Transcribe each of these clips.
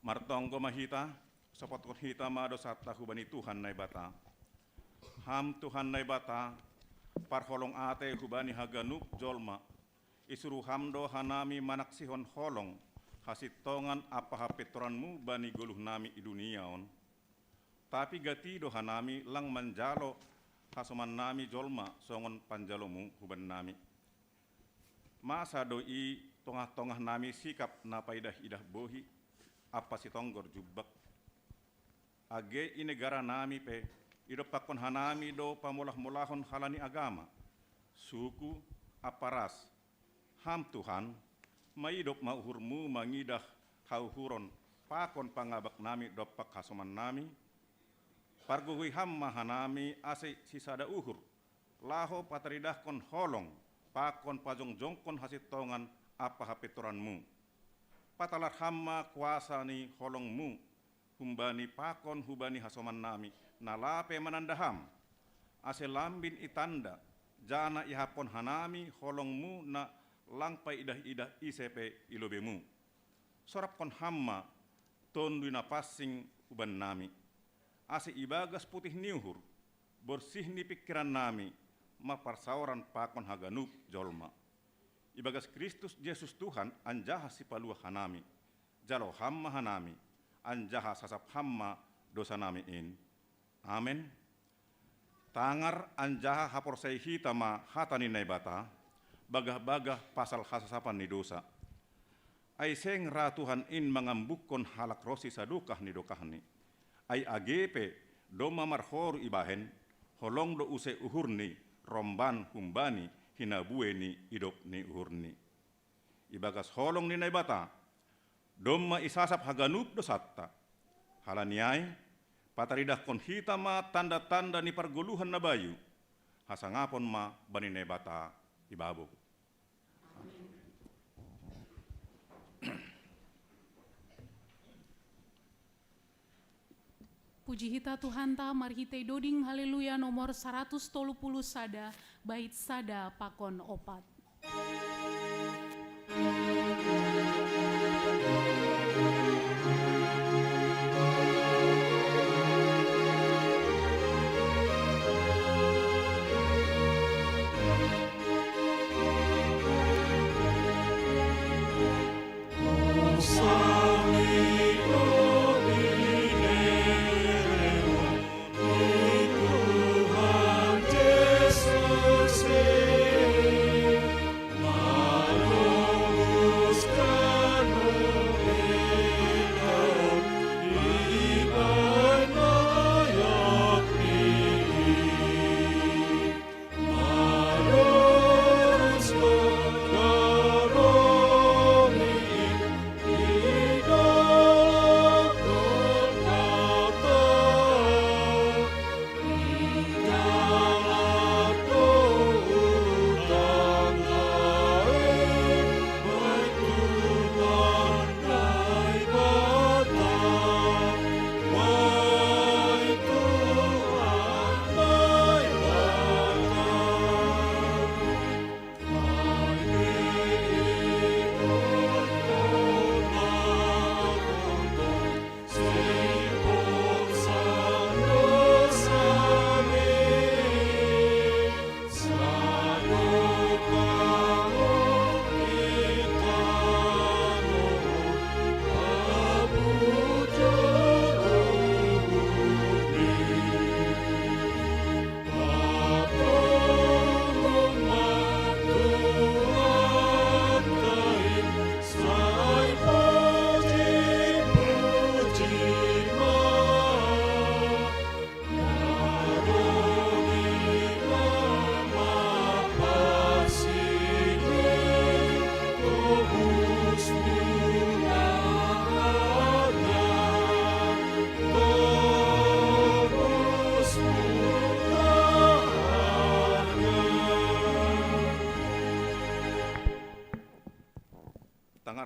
Martonggo mahita, sapot hita madosata hubani Tuhan nai bata. Ham Tuhan nai bata, parholong ate hubani haganuk jolma. Isuru hamdo hanami manaksihon holong, hasitongan apa hapetoranmu bani goluh nami i duniaon. Tapi gatido hanami lang manjalo hasoman nami jolma songon panjalomu huban nami. Masa doi tongah-tongah nami sikap napaidah-idah bohi, apa si tonggor jubak. Age i negara nami pe, idopakon hanami do pamulah-mulahon halani agama, suku, aparas. Ham Tuhan, maidop mauhurmu mangidah hauhuron, pakon pangabak nami dopak hasoman nami, parguhui ham mahanami ase sisada uhur, laho pateridahkon holong, pakon pajong-jongkon hasitongan apa hapetoranmu. Patalat hamma kuasa ni holongmu, humbani pakon hubani hasoman nami, nalape manandaham, ase lambin itanda, jana ihapon hanami holongmu na langpai idah-idah isepe ilobemu. Sorapkon hamma, tondu na passing huban nami, ase ibagas putih niuhur, bersih ni pikiran nami, maparsauran pakon haganup jolma. Ibagas Kristus Yesus Tuhan anjaha si palua hanami, jalo hamma hanami, anjaha sasap hamma dosa nami in. Amen. Tangar anjaha haporsai hitama hatani naibata, bagah-bagah pasal hasasapan ni dosa. Ai seng ratuhan in mangambukon halak rosi sadukah ni dokahni. Ai agepe do mamarhoru ibahen, holong do use uhurni, romban humbani, hinabueni idop ni uhurni. Ibagas holong ni naibata, domma isasap haganup dosatta. Halaniai, pataridah kon hitama tanda-tanda ni pargoluhan na bayu, hasangapon ma bani naibata ibabog. Puji hita Tuhan ta marhitei doding haleluya nomor 130 sada bait sada pakon opat. Tuhan Yesus,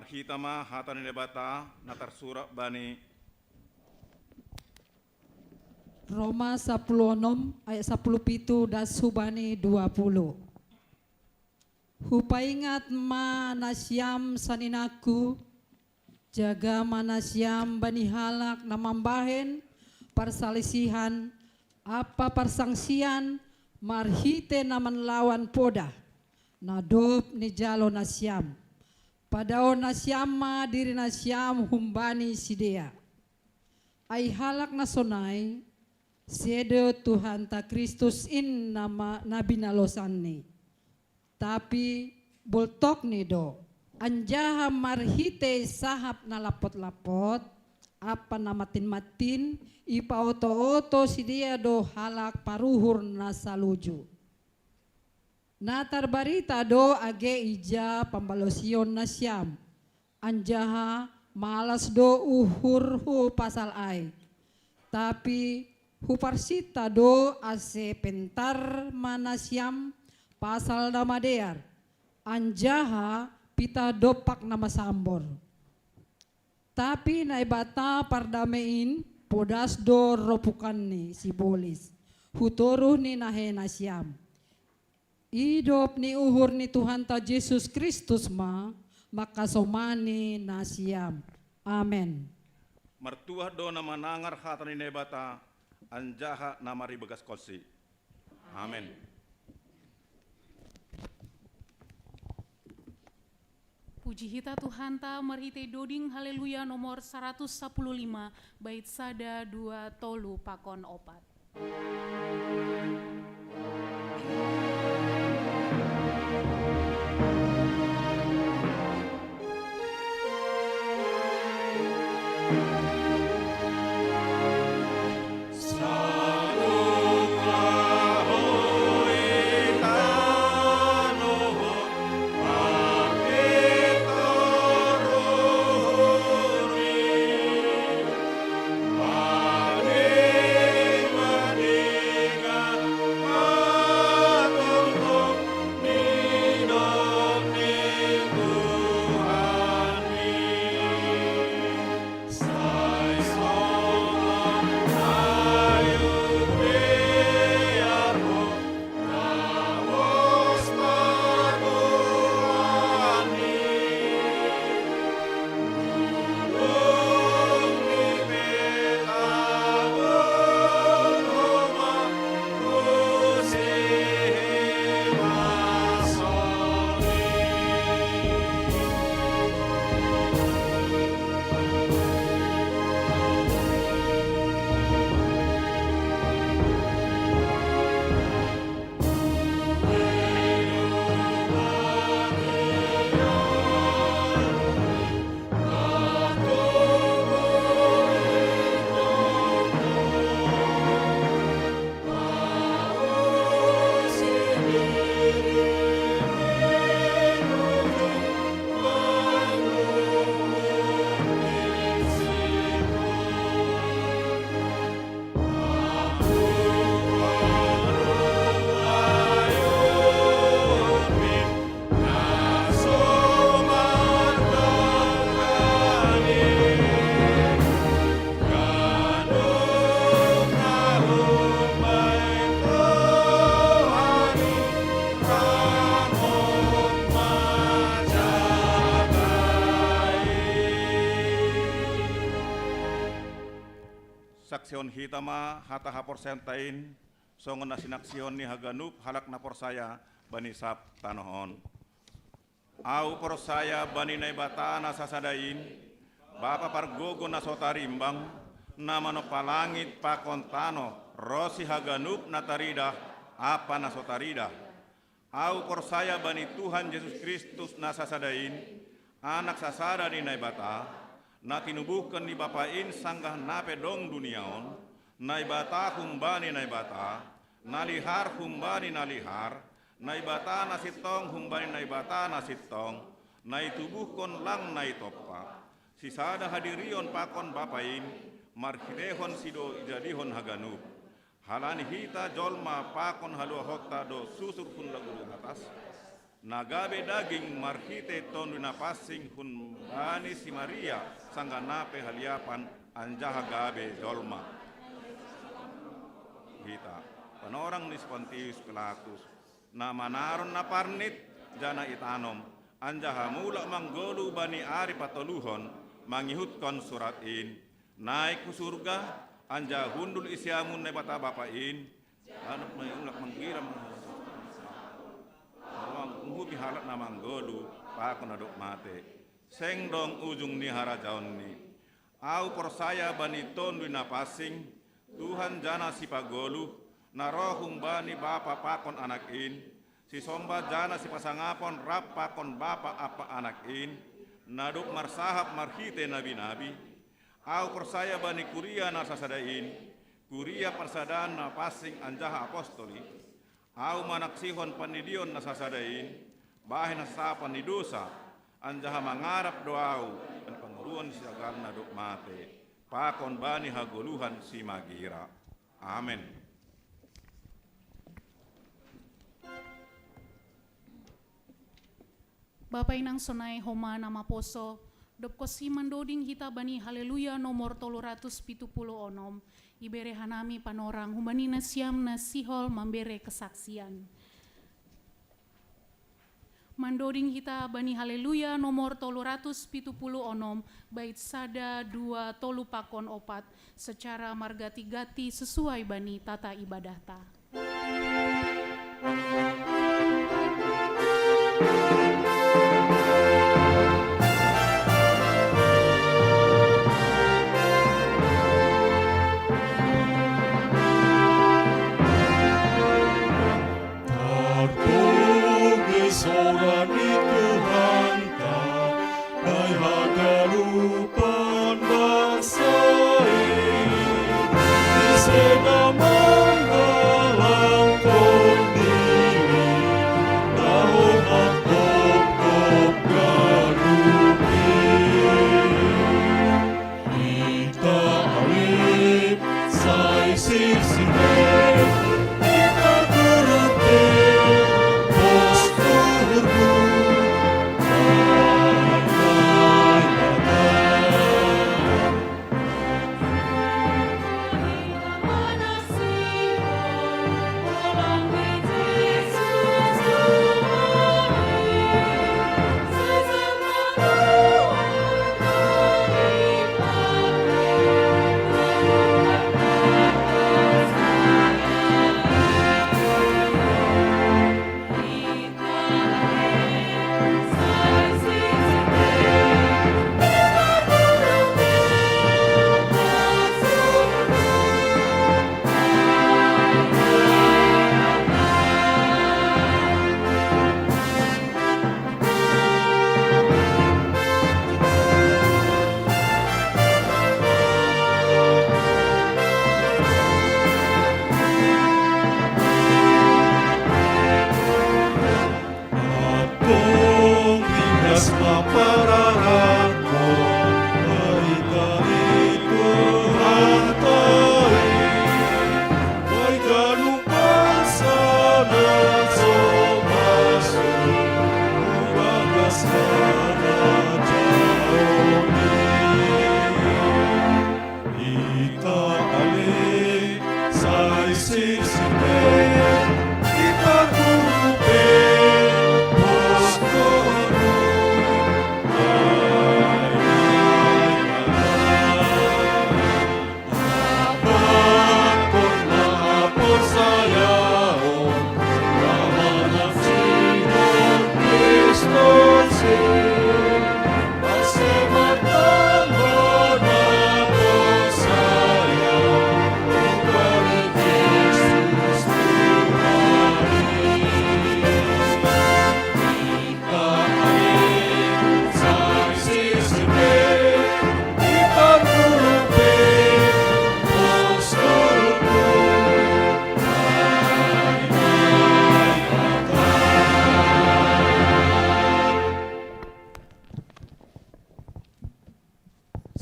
marhitama hata ni bata natar sura bani Roma 16 ayat 17 dan subani 20. Hupaingat manasyam saninaku, jaga manasyam bani halak namambahen, parsalisihan, apa parsangsian, marhite naman lawan poda, nadop ni jalo nasyam. Padao nasyam ma diri nasyam humbani sidea. Ay halak na sonay, sedo Tuhan ta Kristus in nama nabi nalosan ni. Tapi boltok ni do, anjaha marhite sahap na lapot-lapot, apa na matin-matin, ipa oto-oto si dia do halak paruhur na saluju. Natar barita do age ija pambalosion na siyam, anjaha malas do uhurhu pasal ay. Tapi huparsita do ase pentar manasyam pasal damadear, anjaha pita dopak nama sambor. Tapi naibata pardamein podas do ropukan ni si bolis, hutoruh ni nahe nasyam. Idop ni uhur ni Tuhan ta Yesus Kristus ma, maka somani nasyam. Amen. Martuah do nama nangar hata ni nebata anjaha nama ribegas kosi. Amen. Puji hita Tuhan ta marhite doding haleluya nomor 115 bait sada 2 tolu pakon opat. Saksion hitama hata hapor sentain songon na sinaksion ni haganup halak na porsaya bani sap tanohon. Au porsaya bani naibata na sasadain, bapa pargogo na sotarimbang, nama no palangit pakontano, rosi haganup na tarida, apa na sotarida. Au porsaya bani Tuhan Yesus Kristus na sasadain, anak sasada ni naibata, na tinubuhkan ni bapain sanggah nape dong duniaon, naibata humbani naibata, nalihar humbani nalihar, naibata nasitong humbani naibata nasitong, naitubuhkon lang naitopa, sisada hadirion pakon bapain, marhitehon sido ijadihon haganup, halani hita jolma pakon haluahota do susur pun lagu atas, nagabe daging marhite tonduna passing hun bani si Maria sangga nape haliapan anjaha gabe jolma hita panorang nis Pontius Pilatus na manaron na parnit jana itanom anjaha mula manggolu bani ari patoluhon mangihutkan surat in naik ke surga anja hundul isyamun ne bata bapain anak ulak manggiram ngubi halat na manggolu pa nadok mate seng dong ujung ni harajaon ni au persaya bani ton na passing Tuhan jana si pagolu na rohung bani bapa pakon anakin si somba jana si pasangapon rap pakon bapa apa anakin naduk marsahap marhite nabi-nabi au persaya bani kuria na sasadain kuria persadaan na passing anjaha apostoli au manaksihon panidion na sasadain bahin na sapan ni dosa anjaha mangarap doau dan penguruan si agar naduk mate pakon bani hagoluhan si magira. Amin. Bapak inang sonai homa nama poso dop kosi mandoding hita bani haleluya nomor 370 onom ibere hanami panorang humanina siam na sihol membere kesaksian mandoding hita bani haleluya nomor 370 onom bait sada 2 tolu pakon opat secara margati-gati sesuai bani tata ibadah ta.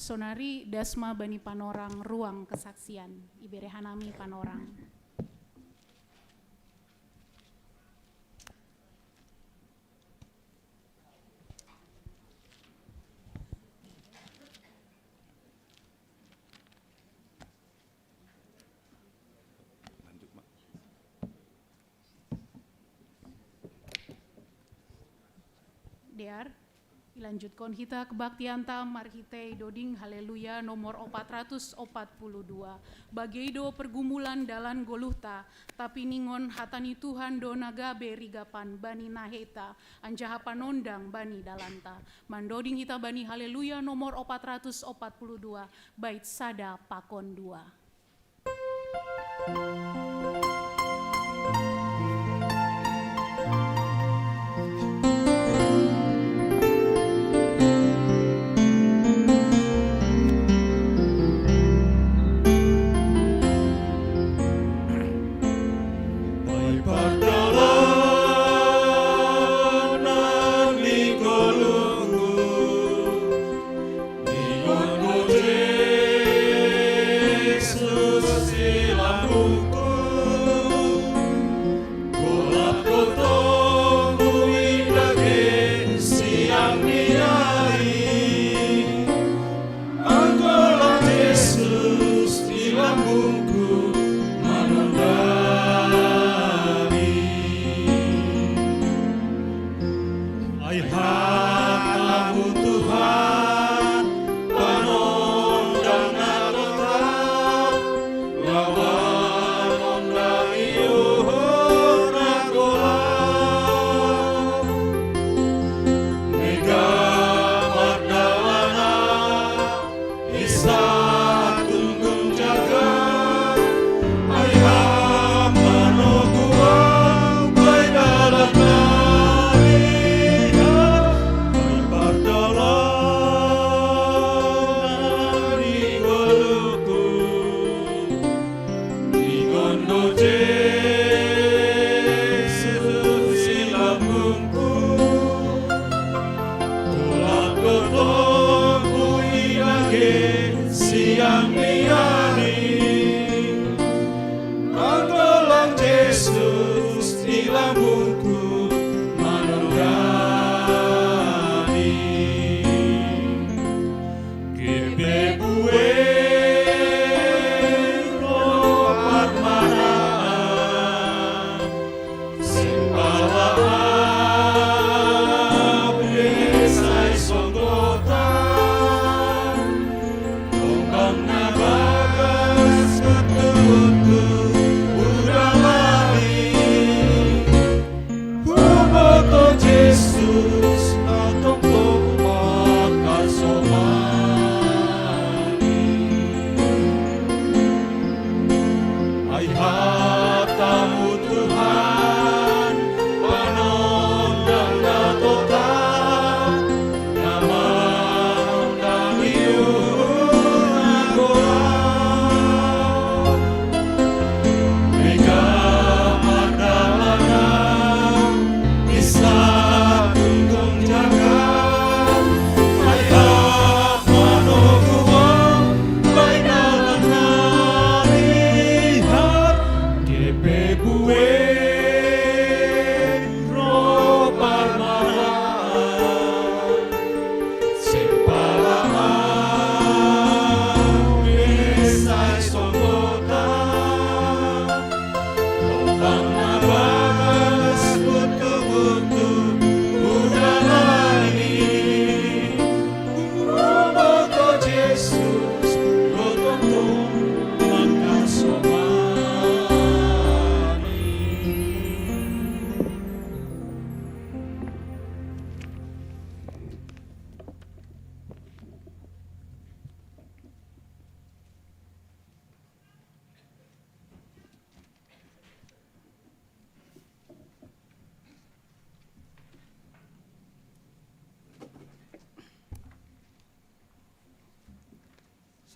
Sonari Dasma Bani Panorang ruang kesaksian ibere hanami panorang. Dear, ilanjutkan kita kebaktian tam marhite doding haleluya nomor 442. Bagaido pergumulan dalan goluhta, tapi ningon hatani Tuhan donaga berigapan bani naheta, anjaha panondang bani dalanta. Mandoding kita bani haleluya nomor 442, bait sada pakon 2.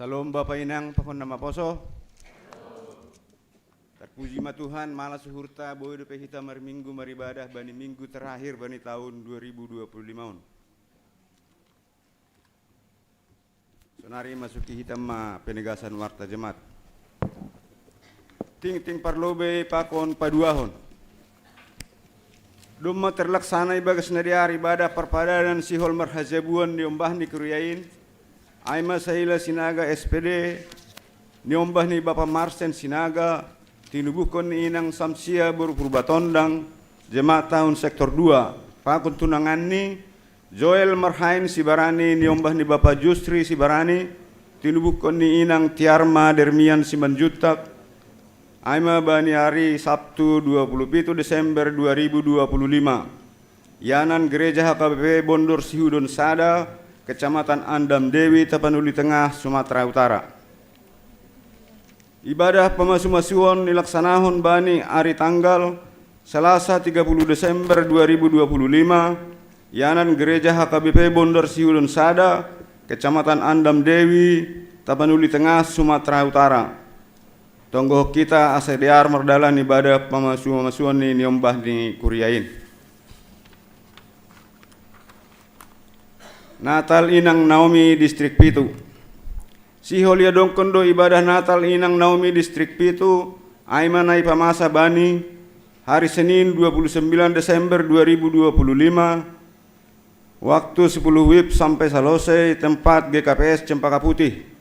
Salam Bapak Inang Pakon Nama Poso. Terpuji ma Tuhan malah suhurta boy dope kita mari minggu mari ibadah bani minggu terakhir bani tahun 2025 on. Sonari masuki hitam ma penegasan warta jemaat. Ting parlobe pakon paduahon. Duma terlaksana ibagas nadiari ibadah perpadanan sihol marhajabuan diombah ni kuriyain. Aima sahila sinaga SPD niombah ni Bapak Marsen sinaga tinubuhkon ni inang samsia berpurbatondang jemaat tahun sektor 2 pakun tunangan ni Joel Marhain Sibarani niombah ni Bapak Justri Sibarani, tinubukon ni Inang Tiarma Dermian Simanjutak, Aima bani hari Sabtu 27 Desember 2025. Yanan Gereja HKBP Bondor Sihudon Sada, Kecamatan Andam Dewi, Tapanuli Tengah, Sumatera Utara. Ibadah pemasu-masuan dilaksanahon bani hari tanggal Selasa 30 Desember 2025, Yanan Gereja HKBP Bondor Sihudon Sada, Kecamatan Andam Dewi, Tapanuli Tengah, Sumatera Utara. Tonggoh kita asediar merdalan ibadah pemasu-masuan ni niombah ni Kuriain. Natal Inang Naomi Distrik Pitu. Siholia dongkondo ibadah Natal Inang Naomi Distrik Pitu, Aimanai Pamasa Bani, hari Senin 29 Desember 2025, waktu 10 WIB sampai selesai, tempat GKPS Cempaka Putih.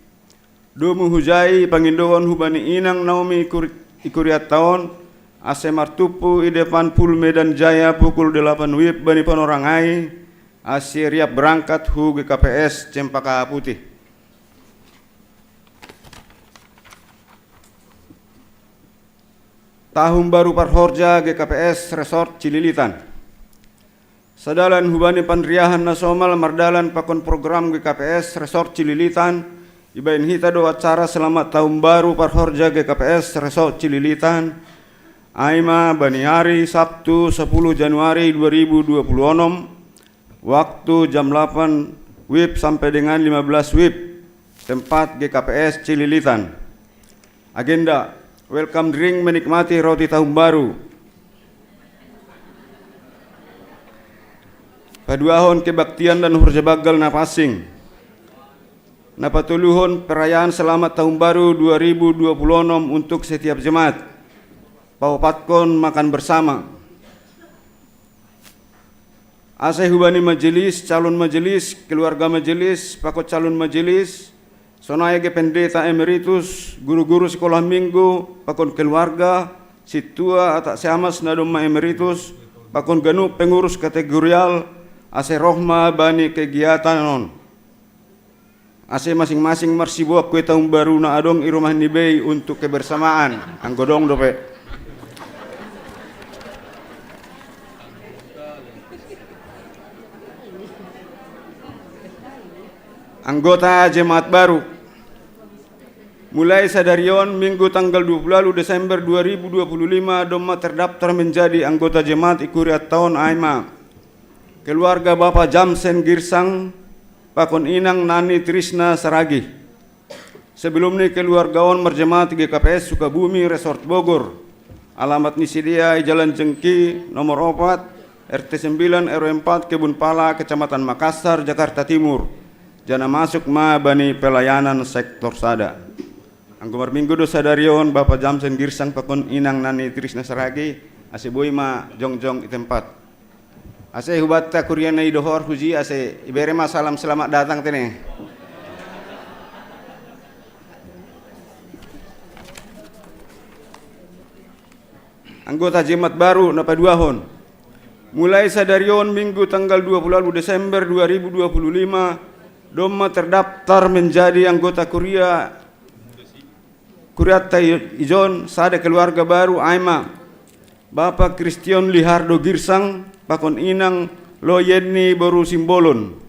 Domu hujai pangindoan hubani Inang Naomi ikuriat tahun, ase martupu i depan Pul Medan Jaya pukul 8 WIB bani panorangai, ase riap berangkat hu GKPS Cempaka Putih. Tahun baru Parhorja GKPS Resort Cililitan. Sadalan hubani panriahan nasional mardalan pakon program GKPS Resort Cililitan, ibain hita do acara selamat tahun baru Parhorja GKPS Resort Cililitan, Aima bani hari Sabtu 10 Januari 2026, waktu jam 8 WIB sampai dengan 15 WIB, tempat GKPS Cililitan. Agenda, welcome drink menikmati roti tahun baru. Paduahon kebaktian dan hurjabagal napasing. Napatuluhon perayaan selamat tahun baru 2026 untuk setiap jemaat. Paupatkon makan bersama. Ase hubani majelis, calon majelis, keluarga majelis, pakot calon majelis, sonaya ge pendeta emeritus, guru-guru sekolah minggu, pakon keluarga, situa atak seamas nadoma emeritus, pakon ganu pengurus kategorial, ase rohma bani kegiatan non. Ase masing-masing marsibuak kue tahun baru na adong i rumah nibei untuk kebersamaan. Anggodong dope. Anggota jemaat baru. Mulai sadarion minggu tanggal 20 Desember 2025 doma terdaftar menjadi anggota jemaat ikuriat tahun Aima. Keluarga Bapak Jamsen Girsang, Pakon Inang Nani Trisna Saragi. Sebelum ini keluargawan merjemaat GKPS Sukabumi Resort Bogor. Alamat nisidia Jalan Jengki nomor 4 RT 9 RW 4 Kebun Pala Kecamatan Makassar Jakarta Timur. Jana masuk ma bani pelayanan sektor sada. Anggomar minggu do sadarion Bapak Jamsen Girsang Pakon Inang Nani Trisna Saragi ase boy ma jongjong i tempat. Ase hubata kuriana idohor huji ase ibere ma salam selamat datang tene. Anggota jemaat baru na paduahon. Mulai sadarion minggu tanggal 20 Desember 2025 doma terdaftar menjadi anggota kuriat ijon sada keluarga baru Aima. Bapak Christian Lihardo Girsang Pakon Inang Loyeni Boru Simbolon.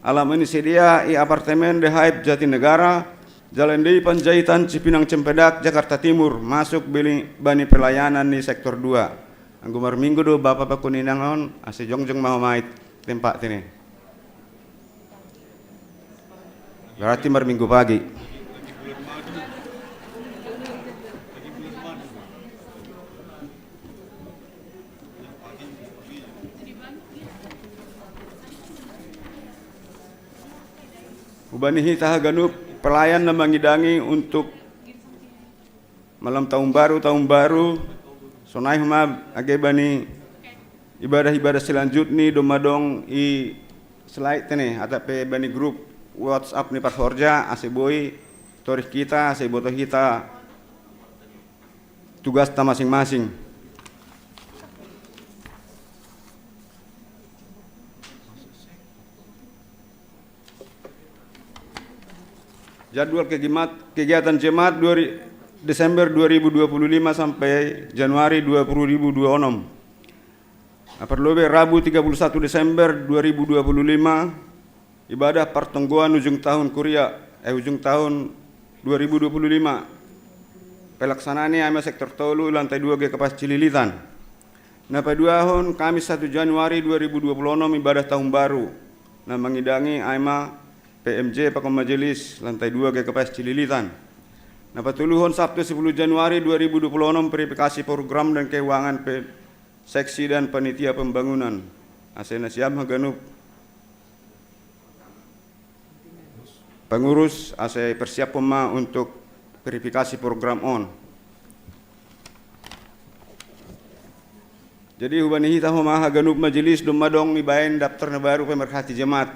Alam ini sedia i apartemen The Hype Jatinegara, Jalan Dei Panjaitan Cipinang Cempedak Jakarta Timur, masuk bani pelayanan di sektor 2. Anggomar minggu do Bapak Pakon Inang on ase jongjong mau mait tempat ini. Berarti mar minggu pagi. Ubanihi tahaganub pelayan na mangidangi untuk malam tahun baru sonai huma age bani ibadah-ibadah selanjutnya domadong i slide tene atape bani grup WhatsApp ni Parhorja ase boy torih kita ase boto kita tugas ta masing-masing. Jadwal kegiatan jemaat Desember 2025 sampai Januari 2026. Perlobe Rabu 31 Desember 2025 ibadah pertengguan ujung tahun ujung tahun 2025. Pelaksanaannya ama sektor Tolu lantai 2 ke Kapas Cililitan. Napa 2 tahun Kamis 1 Januari 2026 ibadah tahun baru. Nah mengidangi ama PMJ Pakon Majelis lantai 2 ke Kapas Cililitan. Napa tuluhon Sabtu 10 Januari 2026 verifikasi program dan keuangan seksi dan panitia pembangunan. Asena siap haganup pengurus ase persiap pema untuk verifikasi program on. Jadi hubani hita homa haganup majelis domadong ibaen daftar baru pemerhati jemaat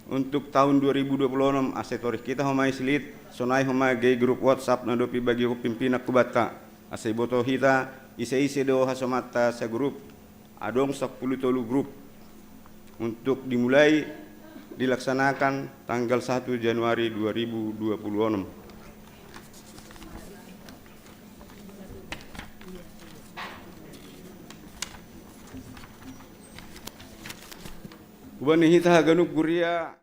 untuk tahun 2026 ase torih kita homa islit sonai homa gay grup WhatsApp nadopi bagi pimpinan kubata ase boto hita ise do hasomata sa grup adong 10 tolu grup untuk dimulai dilaksanakan tanggal 1 Januari 2026. Ubani hita haganup guria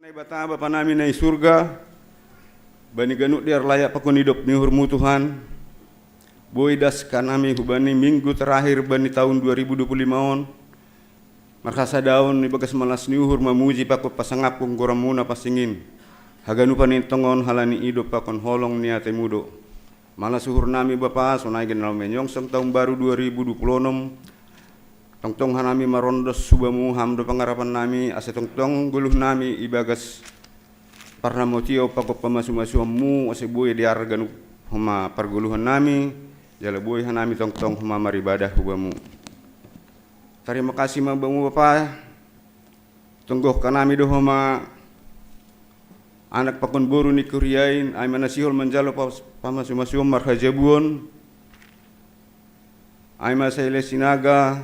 Bata Bapa namin na surga, bani ganuk diar layak pakon hidup ni hurmu Tuhan. Boy das kanami hubani minggu terakhir bani tahun 2025 on. Markasa daun ni bagas malas ni uhur mamuji pakot pasangapung goramuna pasingin. Haganu panintongon halani hidup pakon holong ni ate mudo. Malas uhur nami Bapa sonai genal menyong sang tahun baru 2026. Tongtong hanami marondos subamu hamdo pangarapan nami ase tongtong guluh nami ibagas parnamotio pakop pamasu-masuamu ase boy diar ganu homa parguluhan nami jala boy hanami tongtong homa maribadah hubamu. Terima kasih mabamu Bapa. Tungguh kanami do homa anak pakon boru ni kuriain ay manasihol manjalo pamasu-masuam marhajabuon ay masaile sinaga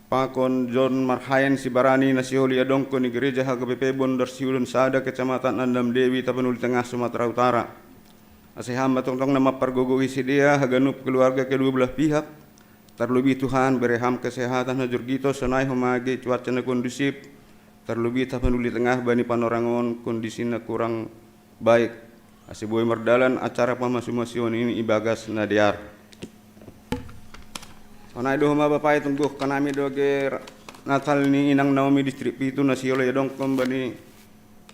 Pakon John Marhayan Sibarani nasiholi adongko ni gereja HKBP Bondar Siulun Sada Kecamatan Andam Dewi Tapanuli Tengah Sumatera Utara. Asehamba tongtong nama pargogohi sedia haganup keluarga kedua belah pihak. Terlebih Tuhan bereham kesehatan hajur gito senai homage cuaca na kondusif. Terlebih Tapanuli Tengah bani panorangon kondisinya kurang baik. Aseboy merdalan acara pamasumasion ini ibagas nadiar. Onai do homa Bapak tungguh kanami doge Natal ni inang Naomi distrik Pitu nasiole dong kembali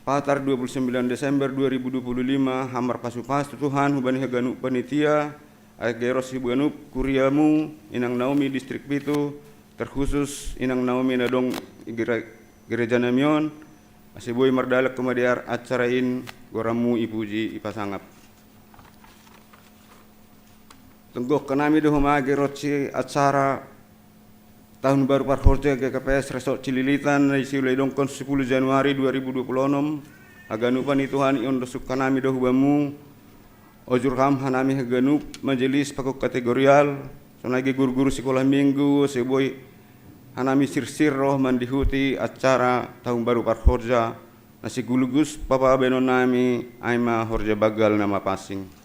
Patar 29 Desember 2025 hamar pasu-pas Tuhan hubani haganu panitia ageros hibanu kuriamu inang Naomi distrik Pitu terkhusus inang Naomi nadong gereja namion asiboy mardalak kemadiar acarain goramu ipuji ipasangap. Tungguh kanami do homage rotsi acara tahun baru parhorja GKPS Resort Cililitan isi ulai dongkon 10 Januari 2026 aganu pani Tuhan ion dosuk kanami do hubamu ojur ham hanami haganu majelis pakok kategorial sonagi guru-guru sekolah minggu seboy hanami sirsir roh mandihuti acara tahun baru parhorja nasi gulugus papa benonami aima horja bagal nama pasing.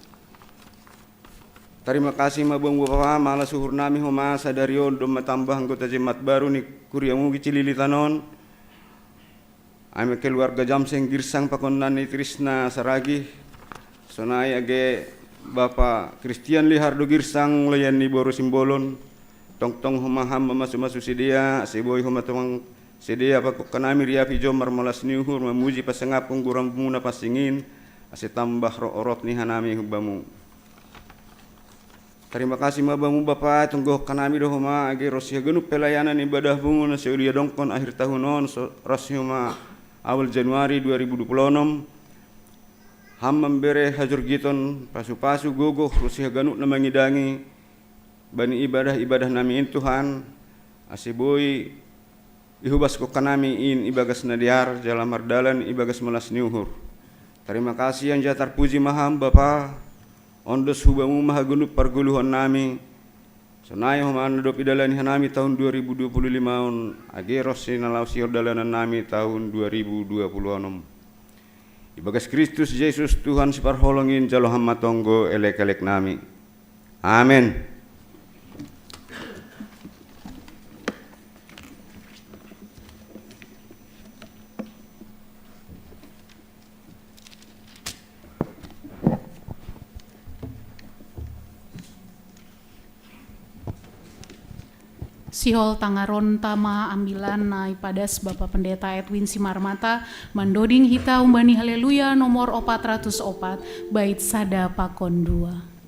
Terima kasih mabang Bapak malah suhur nami homa sadarion dom matambah anggota jemaat baru ni kuriamu Cililitanon. Ame keluarga Jamseng Girsang pakon nani Trisna Saragi. Sonai age Bapak Christian Lihardo Girsang layan ni Boru Simbolon. tong homa hamba masu sedia seboi homa tong sedia pa kanami riapi jomar malas niuhur memuji pasengap guram muna pasingin ase tambah orot ni hanami hubamu. Terima kasih mabamu Bapa tunggu kanami doh homa age rosia genuk pelayanan ibadah bungu na seulia dongkon akhir tahun on rosia homa awal Januari 2026 ham membere hajur giton pasu-pasu gogoh rosia genuk na mangidangi bani ibadah nami Tuhan asiboi ihubas ko kanami in ibagas nadiar jalan mardalan ibagas melas niuhur. Terima kasih yang jatar puji maham Bapa ondos hubamu maha gunuk parguluhan nami sonai homan dop idalani hanami tahun 2025 on ageros sinalau sior dalanan nami tahun 2026 ibagas Kristus Yesus Tuhan siparholongin jalo hamma tonggo elek-elek nami. Amin. Sihol tangaron tama ambilan na ipadas Bapak Pendeta Edwin Simarmata mandoding hita umbani haleluya nomor 404 bait sada pakon 2.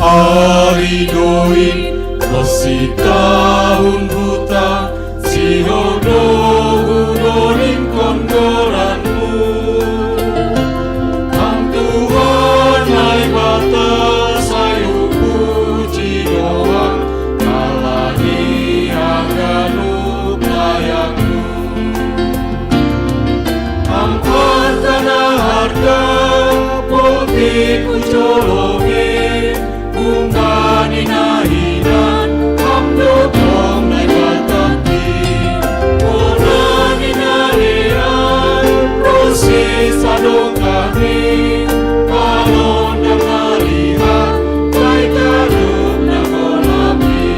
Aridoin masih tahun huta si hodorin kondoranmu Ham Tuhan hai batas ayu puji doa kalani aganu layakmu Ham hartana harga poti kucolongi Umbani nahidan hamdo tong nai batati Onani nalian proses adong kami Kalon dan malihat baik kaduk na kolapi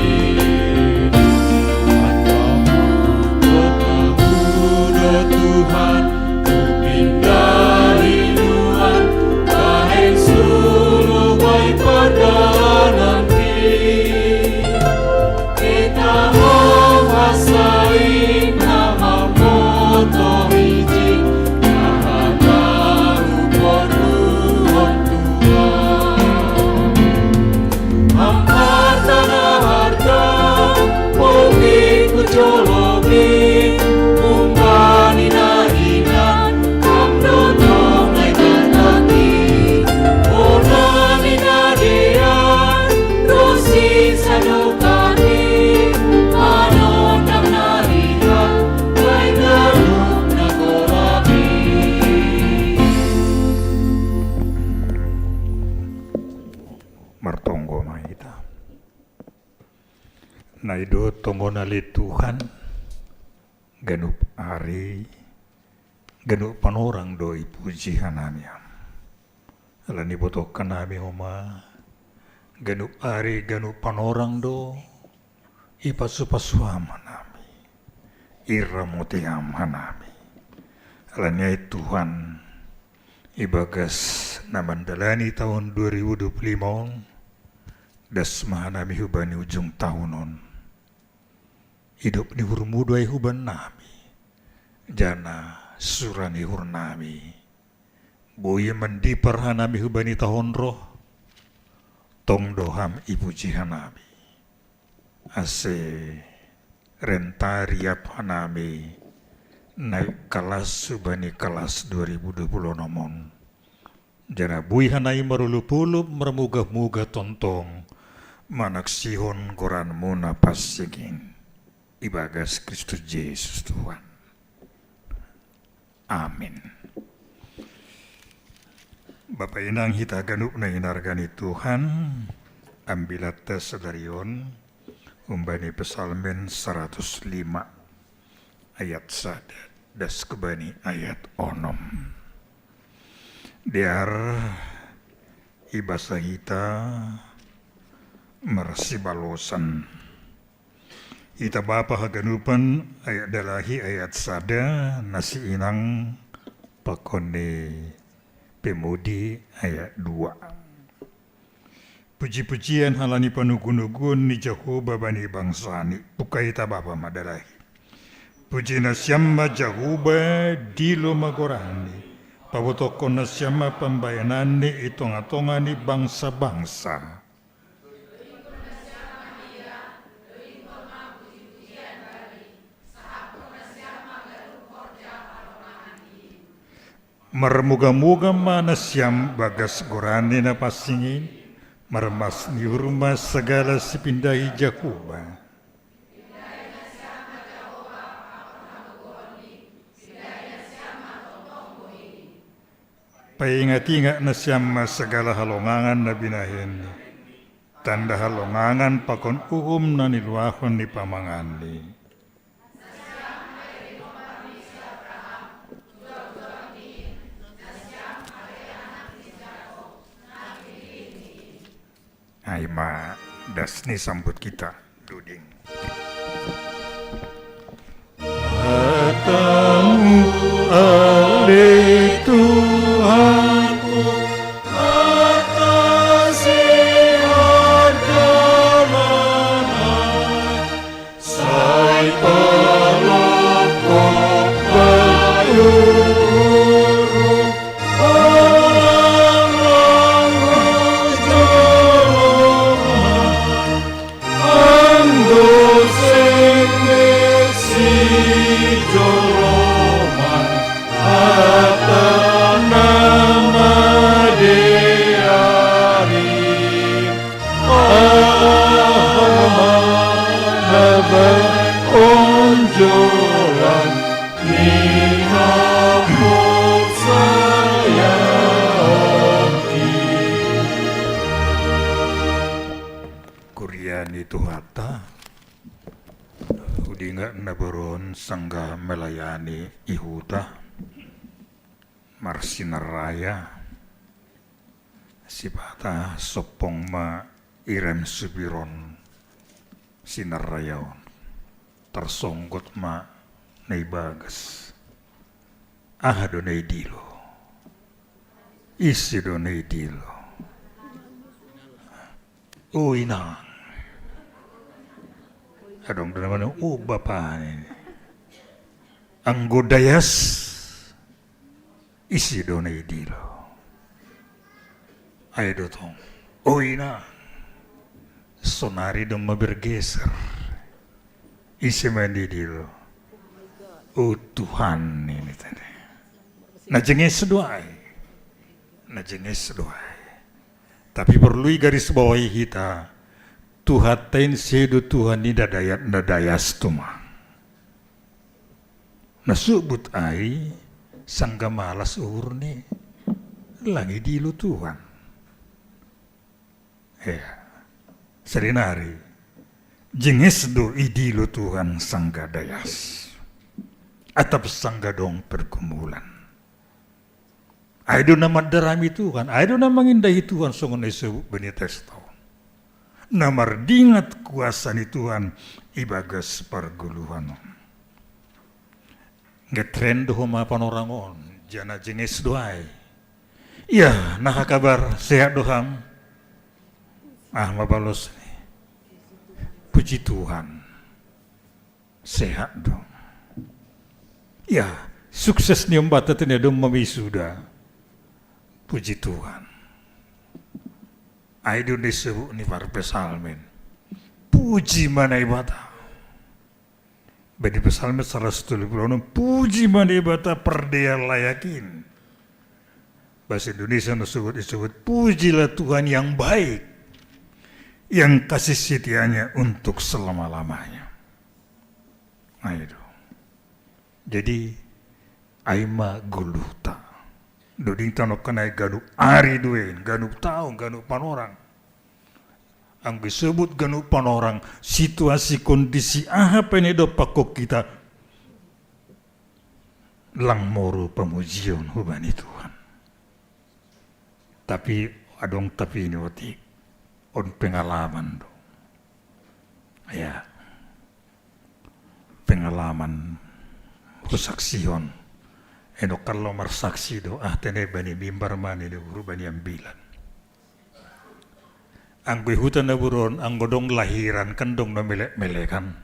Kota Tuhan kupindahi Tuhan Baheng suluh baik perjalanan kita menguasai nama moto hiji Maha tahu perluan Tuhan Hampar tanah harta Pogi kucologi Umbani nahinan Hamdo tong naik batati Onani nadian Rosi sadukani Anondang narihan Baik garuk nakorabi Martonggo mahita naido tomonali Tuhan ganup ari ganup panorang doi puji hanamia alani botok kanami homa ganup ari ganup panorang do ipasu-pasuam hanami iramotiam hanami alani Tuhan ibagas namandalani tahun 2025 das mahanami hubani ujung tahunon hidup ni hurmuduai huban nami jana surani hurnami boye mendipar hanami hubani tahun roh tong doham ibu jihanami ase rentariap hanami naik kelas subani kelas 2020 nomon jana bui hanai marulupulup mermugah-mugah tontong manak sihon koran muna pasigin ibagas Kristus Yesus Tuhan. Amin. Bapak inang hita ganup na hinargani Tuhan ambilat tes sedarion umbani pesalmen 105 ayat sada das kebani ayat onom. Diar ibasa hita marsibalosan. Ita bapa haganupan ayat dalahi ayat sada nasi inang pakone pemudi ayat 2. Puji-pujian halani panugun-ugun ni Jehovah bani bangsani pukai ita bapa madalahi. Puji nasyama Jehovah dilo magorani. Pawotokon nasyama pambayanani itonga-tongani bangsa-bangsa. Marmuga-muga manasyam bagas gorani na pasingin, marmas ni rumah segala sipindahi Jakuba. Paingat-ingat nasyam segala halongangan na binahin, tanda halongangan pakon na niluahon ni pamangani. Aima dasni sambut kita duding. Katamu alih Tuhanku atasi perjalanan, sai pelopok bayu onjolan minapot saya Kuryani Tuhata udinga naboron sangga melayani ihuta marsinaraya sipata sopong ma irem subiron sinarayaon tersonggot ma naibagas ahado naidilo isido naidilo inang adong naman bapa ini anggodayas isido naidilo ay dotong inang sonari dong mabergeser isi mandidilo. Oh Tuhan ini tadi. Najengis doai. Tapi perlu garis bawahi kita. Tuhan tain sedu Tuhan ni dadayas tuma. Nasubut ai sangga malas urni langi dilo Tuhan. Serinari. Jengis do idilo Tuhan sangga dayas atap sangga dong pergumulan aido na madarami Tuhan aido na mangindahi Tuhan songon isu benites tau namardingat kuasa ni Tuhan ibagas perguluhan ngetrend homa panorangon jana jengis doai iya nah kabar sehat doham mabalos puji Tuhan, sehat dong. Ya, sukses nih mbak tetenya dong memisuda. Puji Tuhan. Aido disebut nih para pesalmen. Puji mana ibata. Badi pesalmen 176. Puji mana ibata perdaya layakin. Bahasa Indonesia disebut pujilah Tuhan yang baik. Yang kasih setianya untuk selama-lamanya. Nah itu. Jadi, aima guluta. Doding tanok kanay ganu ari duin, ganu taong, ganu panorang. Ang disebut ganu panorang, situasi kondisi apa ini do pakok kita lang moro pemujian hubani Tuhan. Tapi adong tapi ini otik on pengalaman do. Ya, pengalaman kesaksian. Eno kalau marsaksi do tene bani mimbar mani do bani ambilan. Ang hutan na buron ang godong lahiran kan dong na melekan.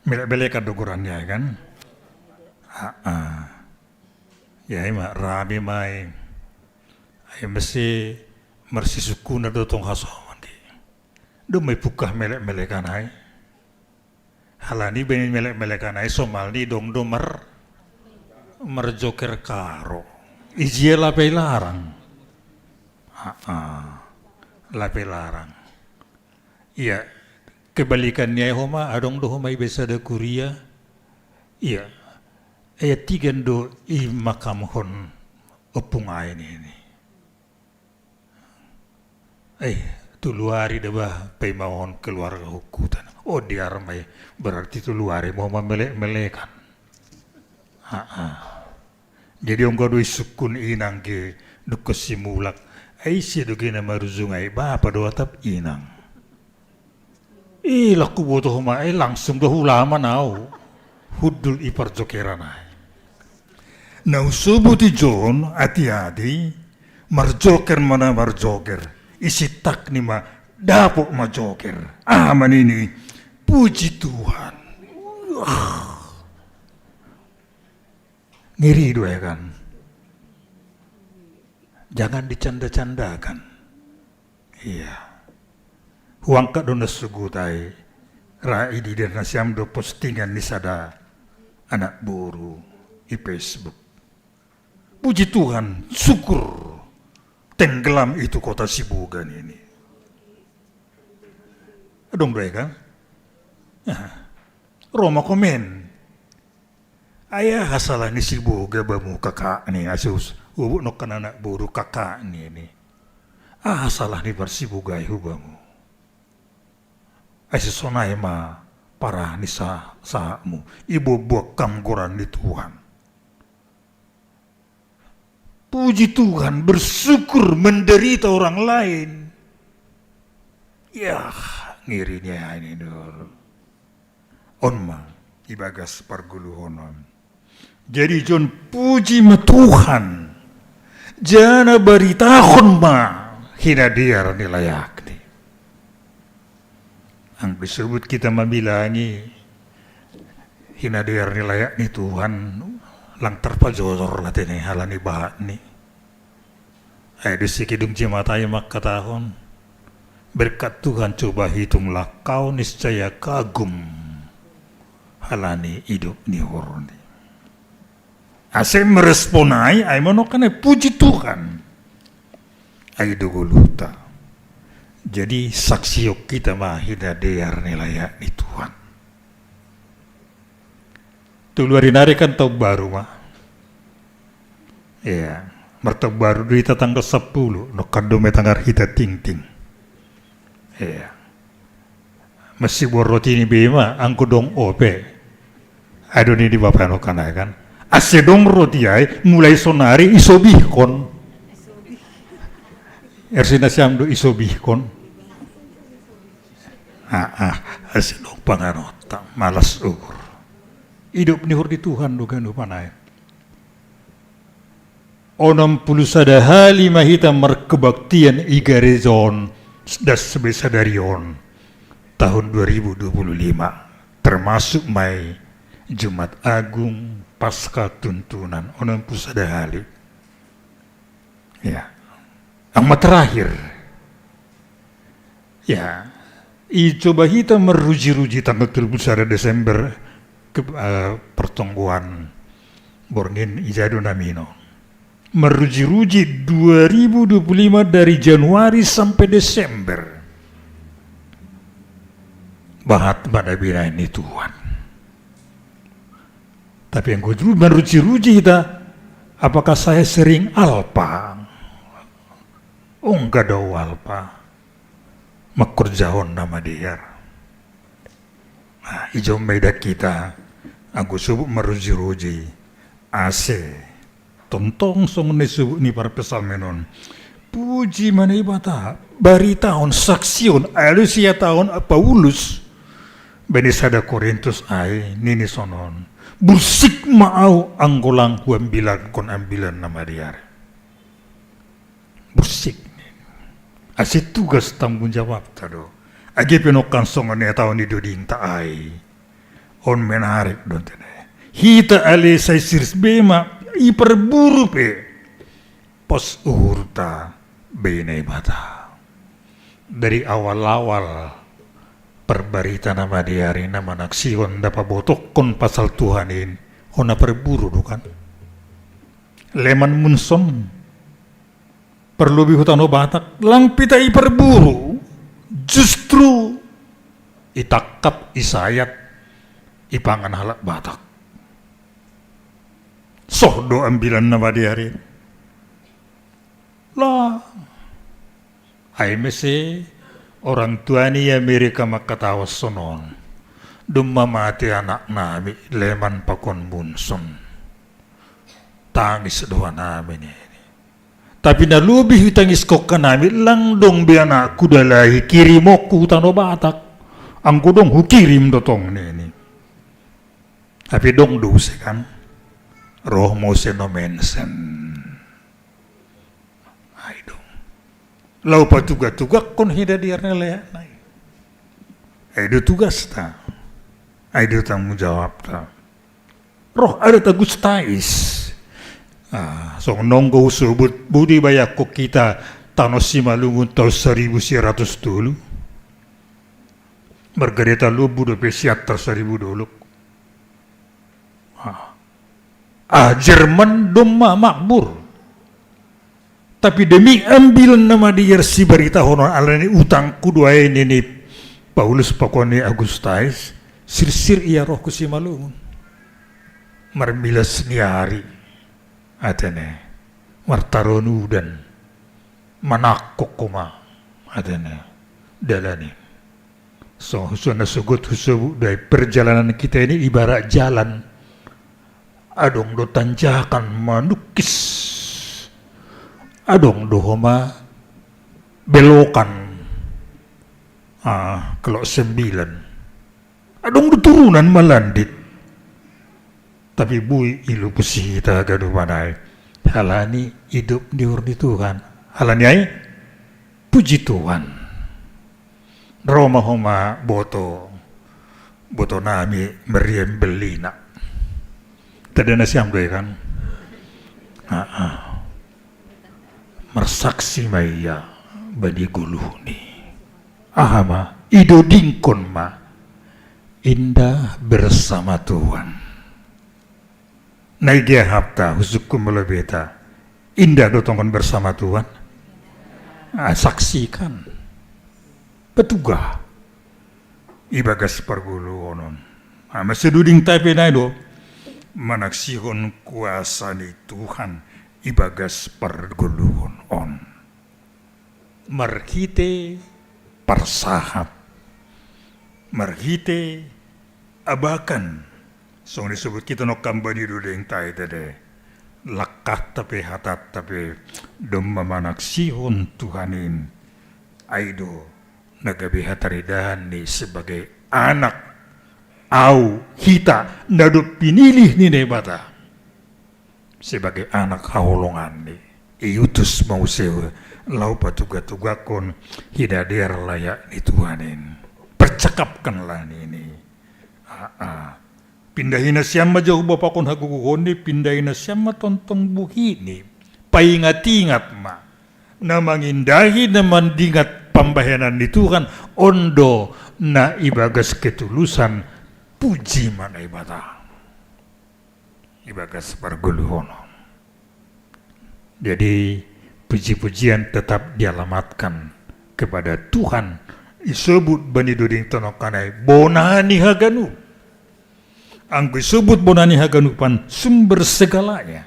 Melekan dogurannya kan. Ya ima rami mai. Ay mesti suku na do tong hasoman di. Do may pukah melekan ay. Halani bani melekan ay somal ni dong do merjoker karo. Ijie lapay larang. Lapay larang. Iya, kebalikannya homa adong do homa ibesa da kuria. Iya. Ayat 3 do i makam hon opungay ini. Tuluari deba pay mahon keluarga hukutan. Oh diar may berarti tuluari mau melekan. Jadi ang gado isukun inang ke dukas simulak ay siya do gina maruzungay bapa do atap inang. Laku boto huma ay langsung do hulaman au hudul iparjokeran ay. Nausubuti John ati-ati marjoker mana marjoker isitak ni ma dapok majoker manini puji Tuhan. Ngiri dua ya kan. Jangan dicanda-candakan. Iya. Huang ka doon nasugutai. Rai di dan nasyam do postingan ni sada anak buru di Facebook. Puji Tuhan, syukur tenggelam itu kota Sibugan ini. Dong dua ya kan. Roma komen. Ayah hasalah ni Sibuga bamu kakak ni asus ubuk no kan anak buru kakak ni. Hasalah ni Sibuga hubamu. Asisonai ma parah ni sahamu ibu buat kamguran di Tuhan. Puji Tuhan, bersyukur menderita orang lain. Ya, ngirinya ini dulu. Onma ibagas parguluhonon. Jadi John puji ma Tuhan. Jana beritahon ma hina dia nilayak ni. Ang disebut kita mabilangi hina dia nilayak ni Tuhan lang terpajor lah tene halani bahat ni. Ay disikidung jimatay makatahon. Berkat Tuhan coba hitunglah kau niscaya kagum halani hidup ni horoni. Ase meresponai ay manokane puji Tuhan. Ay duguluta. Jadi saksi kita mahina dear nilai ni Tuhan. Tuluari narikan tau baru mah. Ya, mertau baru di tanggal 10 no kandome tanggal hita ting-ting. Ya. Masih boroti ni bema angku dong ope. Aduh ni di bapak no kana kan. Asedong roti ay mulai sonari isobihkon. Ersina siam do isobihkon. Asedong panganota malas ukur. Hidup ni hurdi Tuhan do kan panai. Onam pulusada hali mahita merkebaktian igarezon das sebesadarion tahun 2025 termasuk mai Jumat Agung pasca tuntunan onam pulusada hali. Ya. Amat terakhir. Ya. Coba kita meruji-ruji tanggal 31 Desember ke pertongguan Borngin Ijadu Namino. Meruji-ruji 2025 dari Januari sampai Desember. Bahat pada bina ini Tuhan. Tapi yang gue dulu meruji-ruji kita, apakah saya sering alpa? Oh enggak ada alpa. Makurjahon nama dia. Nah, hijau meda kita, aku sebut meruji-ruji. Ase. Tontong song ni subuh ni para pesalmenon Puji mana ibata, bari tahun saksion, alusia tahun Paulus, benisada Korintus ai, nini sonon, bursik mau anggolang ambilan kon ambilan nama dia. Bursik, asyik tugas tanggung jawab tado. Agi penokan songan ya tahun itu dinta ai, on menarik don tene. Hita ale sai sirs bema, iperburu pe, pos urta. Benai bata dari awal-awal perbarita nama diari nama naksion dapat botokon pasal Tuhanin hona perburu dukan leman munson perlu bihutan Batak lang pitai perburu justru itakap isayat ipangan halak Batak sohdo ambilan nama diari lah mese orang tua ni Amerika makatawas sonon dumma mati anak nami leman pakon bunson tangis doa nami ni tapi na lebih tangis kok nami lang dong bi anak kuda lahi kirimok tano Batak angku dong hu kirim dotong ni tapi dong duse kan roh mo senomensen lau patuga-tuga kon hida diarna lea nai. Aido tugas ta. Aido tanggung jawab ta. Roh ada tagus tais. So nonggo subut budi bayak ko kita tano simalungun tahun 1100 dulu. Margareta lubu do pesiat 1000 dulu. Jerman domma makmur. Tapi demi ambil nama dia si berita honor alani utang kudua ini Paulus pakoni Agustais sir ia roh ku si malungun marmilas ni hari atene martaronu dan manakok koma atene dalani so husuna sugut husubu dari perjalanan kita ini ibarat jalan adong do tanjakan manukis adong dohoma belokan kalau 9 adong turunan melandit tapi bui ilu pesita gaduh manai halani hidup di urni Tuhan halani ai puji Tuhan Roma homa boto nami meriam belina tadana siam doy kan marsaksi maya bani guluhni ahama ido dingkon ma indah bersama Tuhan naigia hapta husukum melebeta indah dotongan bersama Tuhan saksikan petugah ibagas pargulu onon maseduding tapi naido manaksihon kuasa ni Tuhan ibagas perguluhon on marhite parsahap marhite abakan so disebut kita no kambani dudeng tai tade lakat tapi hatat tapi domma manaksihon Tuhanin aido nagabi hataridahan ni sebagai anak au kita nadu pinilih ni nebata sebagai anak haolongan ni iutus mau sewa lau patuga-tugakon hidader layak ni Tuhanin percakapkanlah ini pindahin siama jauh bapakon haguguhon ni pindahin siama tontong buhi ni paingat-ingat ma na mangindahi na mandingat pambahanan ni Tuhan ondo na ibagas ketulusan puji mana ibadah ibagas parguluhono. Jadi puji-pujian tetap dialamatkan kepada Tuhan. Disebut bani duding tonokanai bonani haganu. Angku disebut bonani haganu pan sumber segalanya.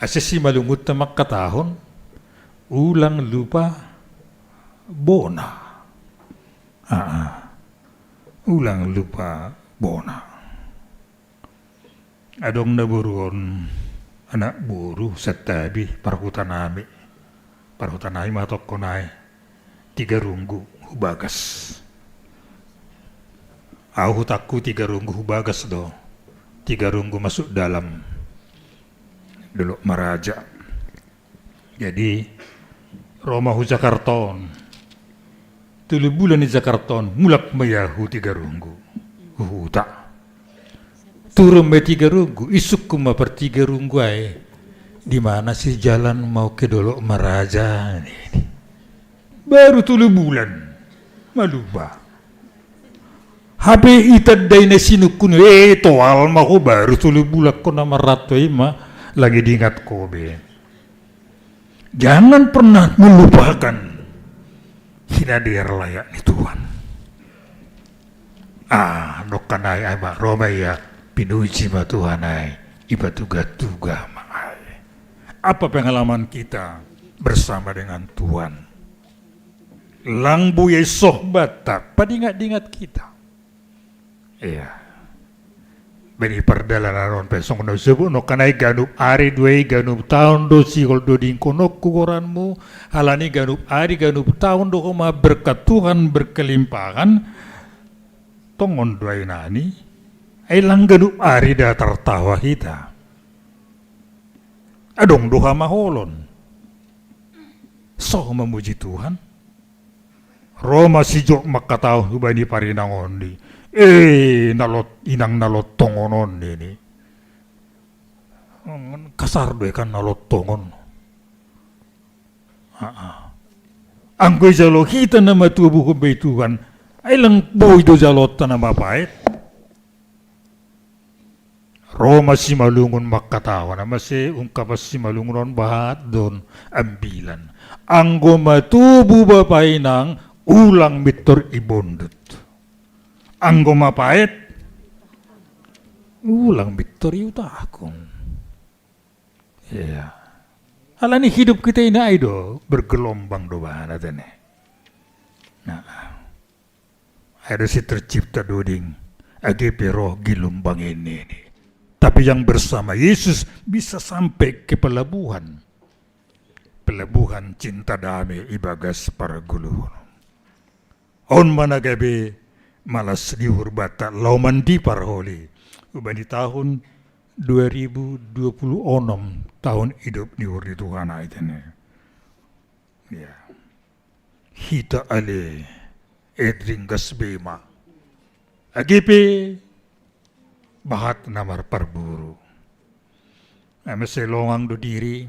Asesi malungut temak katahon ulang lupa bona. Ulang lupa bona. Adong na buruon anak buru setabi parkutan nami Parhutanai matokkonai 3 runggu hubagas. Aku takku 3 runggu hubagas do. 3 runggu masuk dalam dulu maraja. Jadi Roma hu Jakarton. 3 bulan di Jakarton mulak mayahu 3 runggu. Tak. Turun me 3 runggu, isuk kuma per 3 runggu ay. Di mana sih jalan mau ke Dolok Maraja ini? Baru 3 bulan. Maluba. Habe itadday na sinukun toal mako baru 3 bulan ko na marato ima lagi diingat ko be. Jangan pernah melupakan hinadir layak ni Tuhan. Dokanay ay ma Romaya pinuji ma Tuhan ay iba tuga-tuga ma ay. Apa pengalaman kita bersama dengan Tuhan? Lang buyay sohbat tak padingat-dingat kita. Iya. Beni perdalanan ron pesong no sebu no kanay ganup ari duay ganup taon do sigol do dingkonok kukoranmu halani ganup ari ganup taon do kuma berkat Tuhan berkelimpahan tongon duay nani ay lang ganup ari da tertawa kita adong doha maholon so memuji Tuhan Roma si jok makataw hubani parinangon di inang nalot tongonon ini kasar doy kan nalot tongon angkoy jalo kita na matubo ko bay Tuhan ay lang boy do jalot na mapait Roma si malungon makatawa na masi ungkapas si malungon bahat don ambilan anggo matubo bapay ng ulang mitor ibondot anggo mapait ulang victory utakon ya alani hidup kita ini aido bergelombang doa natin ada si tercipta doding age pero gelombang ini tapi yang bersama Yesus bisa sampai ke pelabuhan cinta damai ibagas para guluhun on managabe malas diur bata laumandi parholi ubani tahun 2026 tahun hidup diur di Tuhan aitene ya hita ale edring gasbema agipe bahat namar parburu amese longang do diri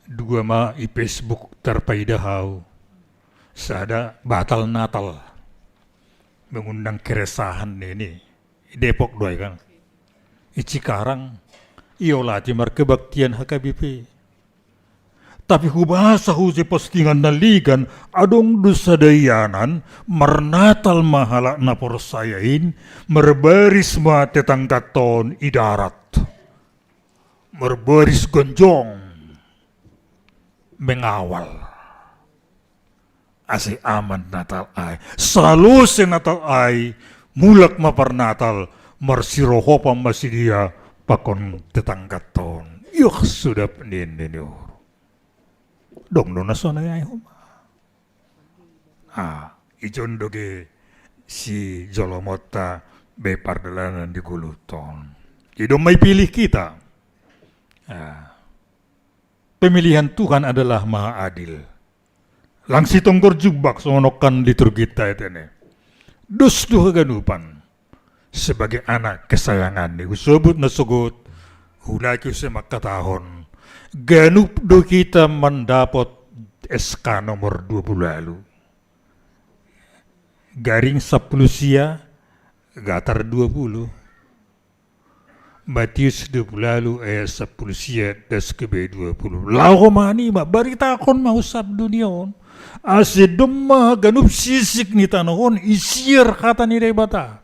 2 ma i Facebook terpaidahaw sada batal Natal mengundang keresahan ini Depok doy kan Cikarang iolati mar kebaktian HKBP tapi hubasa husi postingan naligan adong dusadayanan marnatal mahala na porsayain merbaris ma tetanggaton idarat merbaris gonjong mengawal asi aman Natal ay selalu si Natal ay mulak maparnatal marsiroho pamasidia pakon tetanggaton yuk sudah penininu dong no nasona ay huma ijon doge si Jolomota be pardalanan di Guluton idong may pilih kita pemilihan Tuhan adalah maha adil langsi tonggor jubak sonokan liturgita etene. Dus duha ganupan sebagai anak kesayangan ni usubut na sugot hulay ko sa makatahon ganup do kita mendapat SK nomor 20 lalu garing 10 sia gatar 20 Matius 20 lalu ayat 10 sia das kebe 20 lau mani ma barita kon mausap dunion asidom ganup sisik ni tanahon isir kata ni rebata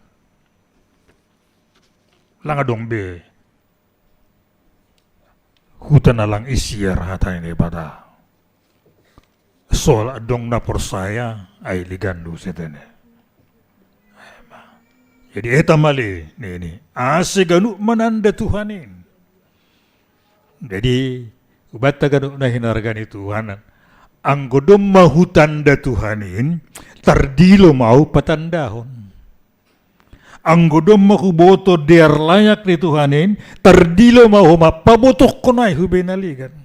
langadong be hutan alang isir kata ni rebata soal dong na persaya ay ligandu setene jadi eta mali ini asik ganup menanda Tuhanin jadi Ubata gado na hinargani Tuhan. Anggodom mahutanda Tuhanin, tardilo mau patandahon. Anggodom makuboto der layak ni Tuhanin, tardilo mau mapabotok ko na hubinaligan.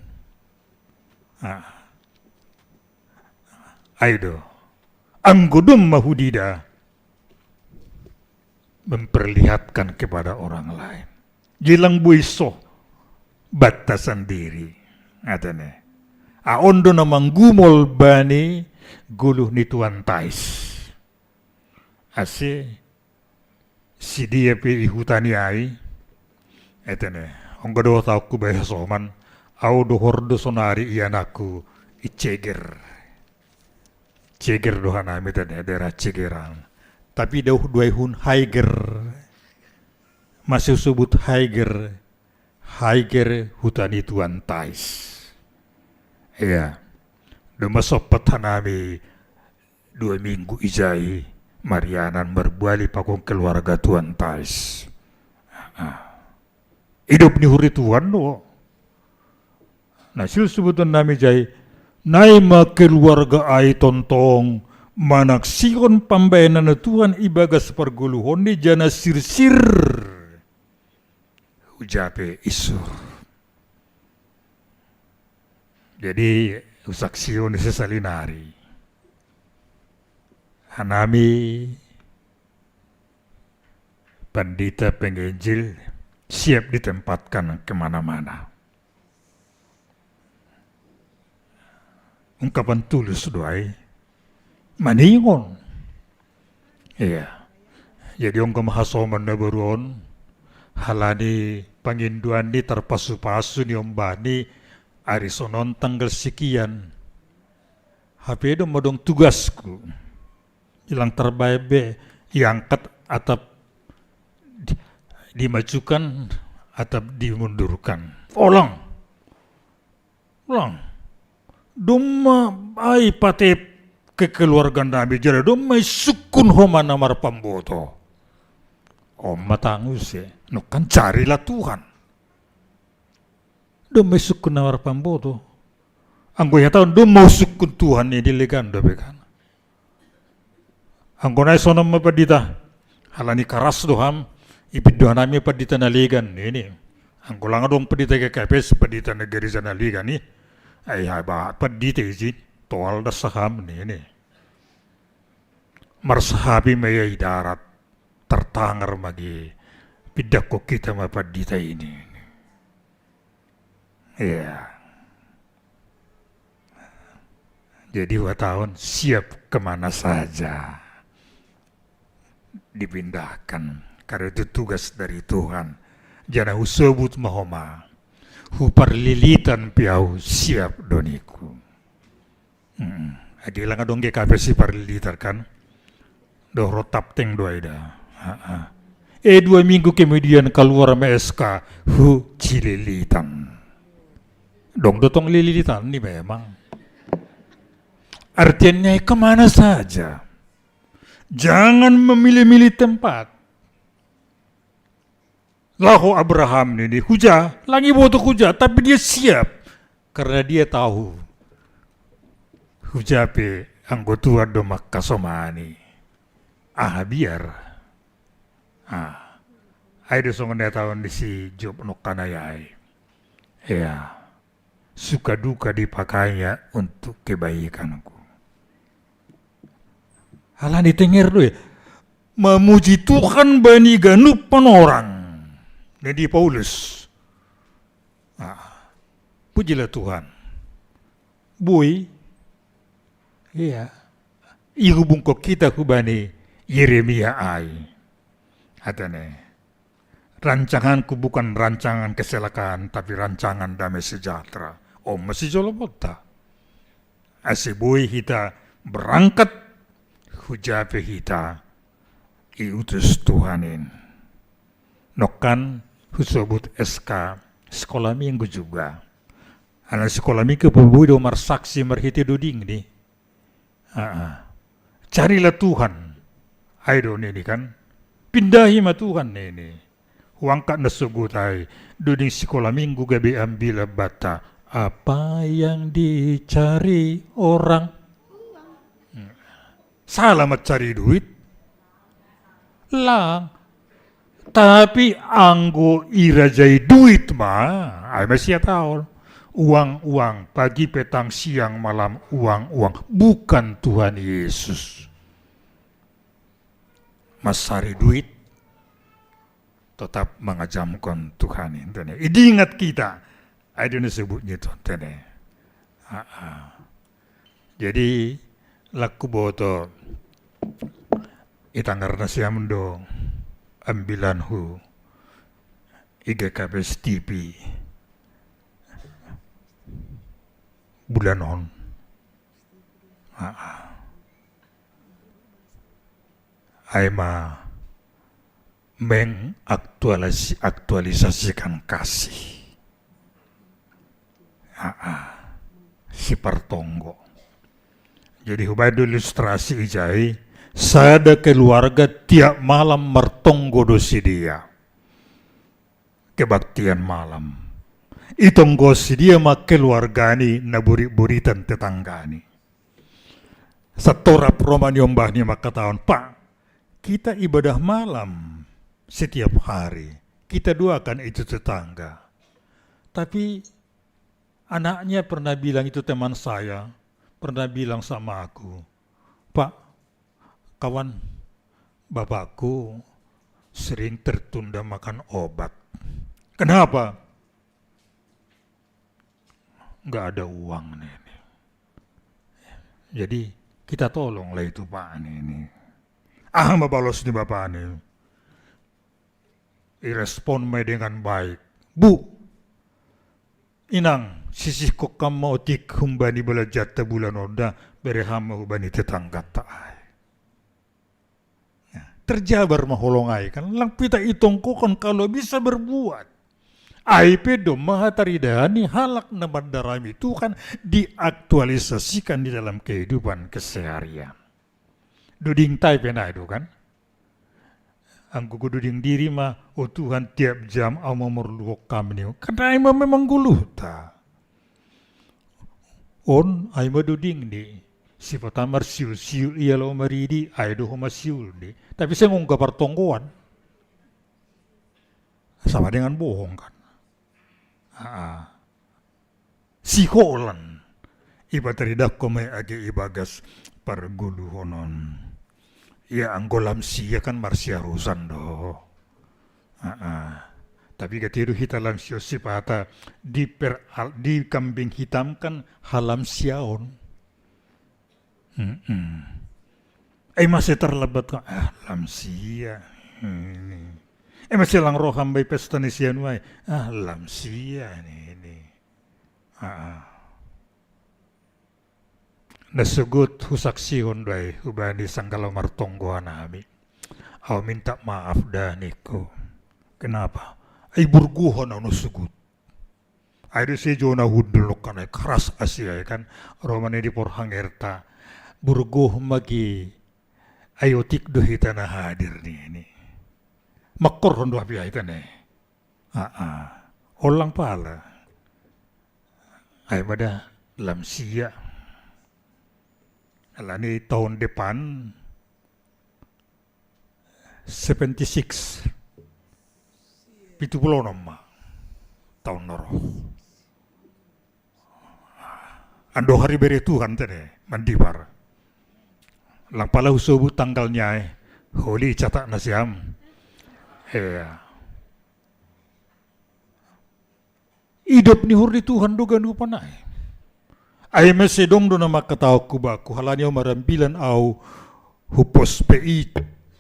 Aido, anggodom mahudida memperlihatkan kepada orang lain. Jilang buiso batasan diri. Atane. Aondo namang gumol bani guluh ni Tuan Tais. Ase si dia pi ihutani ai. Etene. Onggo do tau ku besoman au do hordo sonari ianaku iceger. Ceger dohan ami tane daerah cegeran. Tapi dauh duai hun haiger. Masih sebut haiger. Haiger hutani Tuan Tais. Ya, demasopet hanami 2 minggu ijai Marianan berbali pakong keluarga Tuan Tais. Hidup ni huri Tuhan no. Nasil sebutan nami jai naima keluarga ai tontong manaksion pambayanan Tuhan ibagas perguluhon ni jana sir-sir ujape isur. Jadi usaksio ni sesalinari. Hanami pandita penginjil siap ditempatkan kemana-mana. Ungkapan tulus doai maningon. Iya. Jadi ongkam hasoman na beron halani panginduan ni terpasu-pasu ni ombani arisonon tanggal sekian. HP do modong tugasku. Hilang terbaik diangkat atau dimajukan atau dimundurkan. Ulang. Duma ai pate kekeluargaan Nabi jare duma sukun homa namar pamboto. Matangus ya. No kan carilah Tuhan. Duma sukun namar pamboto. Anggo ya tahu duma sukun Tuhan ini dileganda bekan. Anggo na sono mapadita. Halani karas doham ipid dohan nami padita naligan ini. Anggo lang dong padita ke KPS padita negeri naligan ni. Ay haba padita izin toal da saham ini. Marsahabi maya darat tertangar magi pidako kita mapadita ini. Ya. Jadi tahun siap kemana saja dipindahkan karena itu tugas dari Tuhan. Jangan usebut mahoma huparlilitan piau siap doniku. Adi lang adong GKP si parlilitar kan doh rotap teng doida. 2 minggu kemudian keluar MSK hu cililitan. Dong dotong lilitan ini memang. Artinya kemana saja. Jangan memilih-milih tempat. Lahu Abraham ini huja, lagi butuh huja, tapi dia siap. Karena dia tahu. Hujape anggotua domak kasomani. Biar. Ayo songonnya tahun di si job nokanayai. Ya. Suka duka dipakainya untuk kebaikanku. Halah ditenger doy. Memuji Tuhan bani ganup orang. Jadi Paulus. Pujilah Tuhan. Boy. Iya. Ihu bungkok kita kubani Yeremia ai. Hatane. Rancanganku bukan rancangan kecelakaan tapi rancangan damai sejahtera. Masih jolobota. Asiboy kita berangkat hujape kita iutus Tuhanin. Nokan husobut SK sekolah minggu juga. Anak sekolah minggu pebudo marsaksi marhiti duding nih. Carilah Tuhan. Ayo ini kan. Pindahi ma Tuhan ini. Huangkat nasugutai duding sekolah minggu gabi ambil bata Apa yang dicari orang? Salah mencari duit. Lang. Tapi anggo irajai duit mah, ay masih tahu. Uang-uang, pagi, petang, siang, malam, uang-uang. Bukan Tuhan Yesus. Mas cari duit, tetap mengajamkan Tuhan itu. Ingat kita, ada yang sebutnya itu. Jadi, laku boto, itanggar na siya mundo, ambilan hu, IGKBS TV, bulanon. Ay mengaktualisasikan kasih. Si Partonggo. Jadi hubadu ilustrasi ijai, sada keluarga tiap malam mertonggo dosi dia. Kebaktian malam. Itonggo si dia mak keluargani naburi-buritan tetanggani. Setorap Romani ombahnya maka tahun, Pak, kita ibadah malam setiap hari. Kita doakan itu tetangga. Tapi anaknya pernah bilang, itu teman saya, pernah bilang sama aku, Pak, kawan bapakku sering tertunda makan obat. Kenapa? Nggak ada uang nih. Jadi kita tolonglah itu Pak ini. Mabalos ni Bapak ini. Irespon may dengan baik. Bu, inang, sisih ko kamautik humbani balajata bulan oda, berehama hubani tetangga taay. Terjabar maholongay kan, lang pita itong ko kan kalau bisa berbuat. Ay pedo mahataridani halak na bandarami itu kan diaktualisasikan di dalam kehidupan keseharian. Duding tay pena itu kan. Ang gugududing diri mah, oh Tuhan tiap jam au memerlukan kami ni. Karena ay memang guluta. On ay maduding ni. Sifat amar siul-siul iya lo maridi ay do homa siul ni. Tapi saya nggak pertonggoan. Sama dengan bohong kan. Siholan. Iba teridak ko may agi ibagas parguluhonon. Ya anggolam siya kan marsia rusan do. Tapi ketiru hita lam siya sipata di kambing hitam kan halam siaon. Masih terlebat kan lam siya. Masih lang roham bay pesta ni siya nuay. Lam siya ini. Nasugut husaksihon doy hubani sanggalaw martonggohan nami. Aw minta maaf dah niko. Kenapa? Ay burguhon ang nasugut. Ay do si Jonah hudulok kan ay keras asya kan. Romani di porhangerta. Burguh magi ayotik do hita na hadir ni ini. Makkorhon do hapi hita ne. Olang pala. Ay pada lamsia. Alani tahun depan 76 70 tahun noro. Ando hari beri Tuhan tene mandipar. Lang pala usubu tanggalnya holi catak nasiam. Hidup ni hurdi Tuhan dogan upanay. Ay mesedong do na makataw kubaku halanya marambilan au hupos PI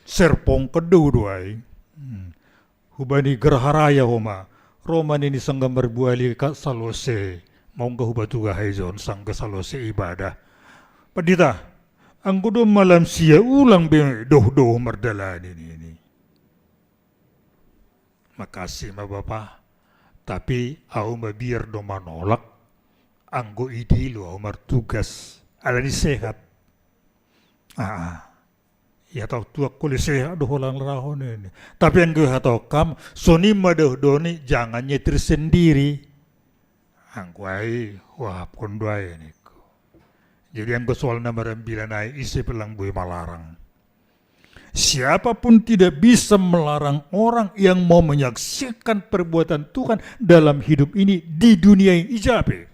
serpong kedu ay hubani gerharaya homa Roman ini sangga merbuali ka salose maungga hubatuga haizon sangga salose ibadah padita ang kudo malam siya ulang doh merdalani ini. Makasih ma Bapak, tapi au mabiar do manolak anggo idilo umar tugas alani sehat. Ya tau tuak kulit sehat doh lang rahon ini. Tapi anggo hatau kam soni madoh doni jangan nyetir sendiri. angkuai wahap konduai niku. Jadi yang soal nomor 9 ay isi pelang bui malarang. Siapapun tidak bisa melarang orang yang mau menyaksikan perbuatan Tuhan dalam hidup ini di dunia yang ijabe.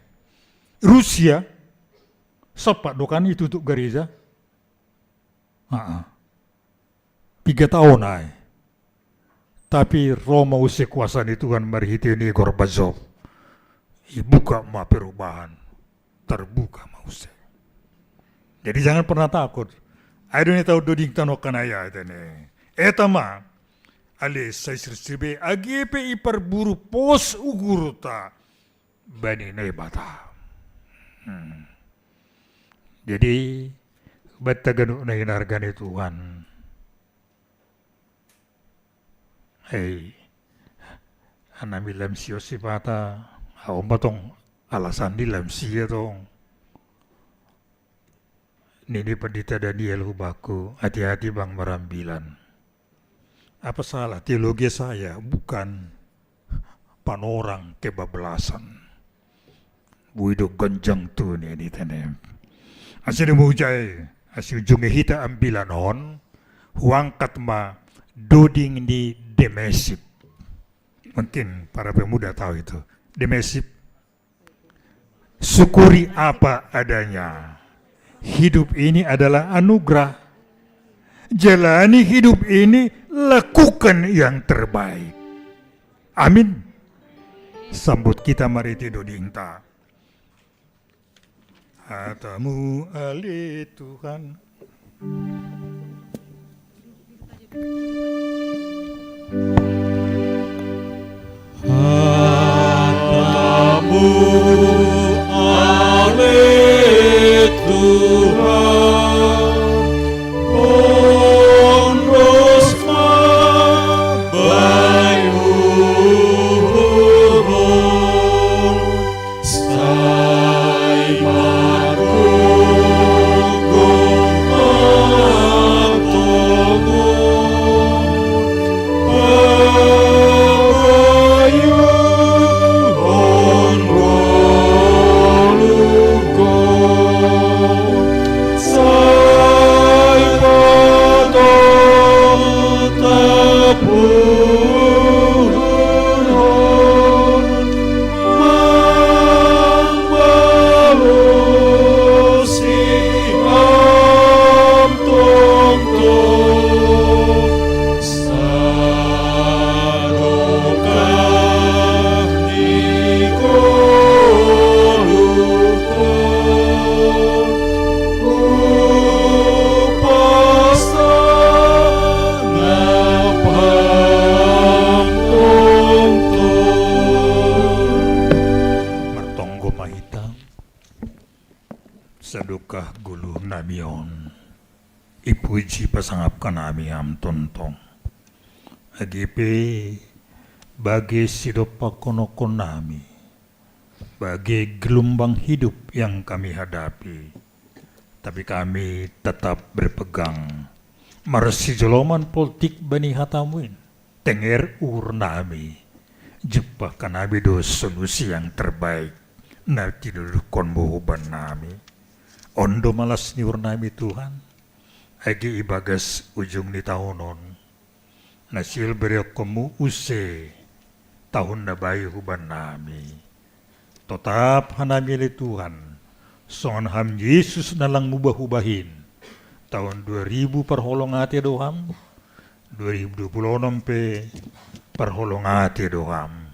Rusia, sepak dokan itu untuk gereja. 3 tahun ay. Tapi Roma usai kuasa itu kan merhitini Gorbachev. Buka ma perubahan. Terbuka ma usai. Jadi jangan pernah takut. Ayo nih tahu doding tanokan ayah itu nih. Etama. Ale saya sirsibe AGP iperburu pos uguruta. Bani nebata. Jadi batagan na hinargan Tuhan. Hei, anami lamsio si pata, awam batong alasan di lamsia tong. Nini pendeta Daniel Hubaku, hati-hati bang merambilan. Apa salah teologi saya bukan panorang kebablasan. Buidok ganjang tu ni di tanem. Asyik mujai, asyik ujungnya hita ambilan on, huangkat ma doding di demesip. Mungkin para pemuda tahu itu. Demesip. Syukuri apa adanya. Hidup ini adalah anugerah. Jalani hidup ini, lakukan yang terbaik. Amin. Sambut kita mari doding ta. Hatamu ali Tuhan. Hatamu ale Tuhan, onrosma bayuhun, sai marugong sadukah guluh namion. Ipuji pasangap kanami am tontong. Agipe bagi sidopa konokon nami. Bagi gelombang hidup yang kami hadapi. Tapi kami tetap berpegang. Marasi joloman politik bani hatamuin. Tenger ur nami. Jepah kanabi do solusi yang terbaik. Nanti dulu konbohoban nami. Ondo malas ni ur nami Tuhan. Agi ibagas ujung ni tahunon. Nasil beriok komu use. Tahun na bayi huban nami. Tetap hanami li Tuhan. Songan ham Yesus nalang mubah-hubahin. Tahun 2000 perholong ati doham. 2026 pe perholong ati doham.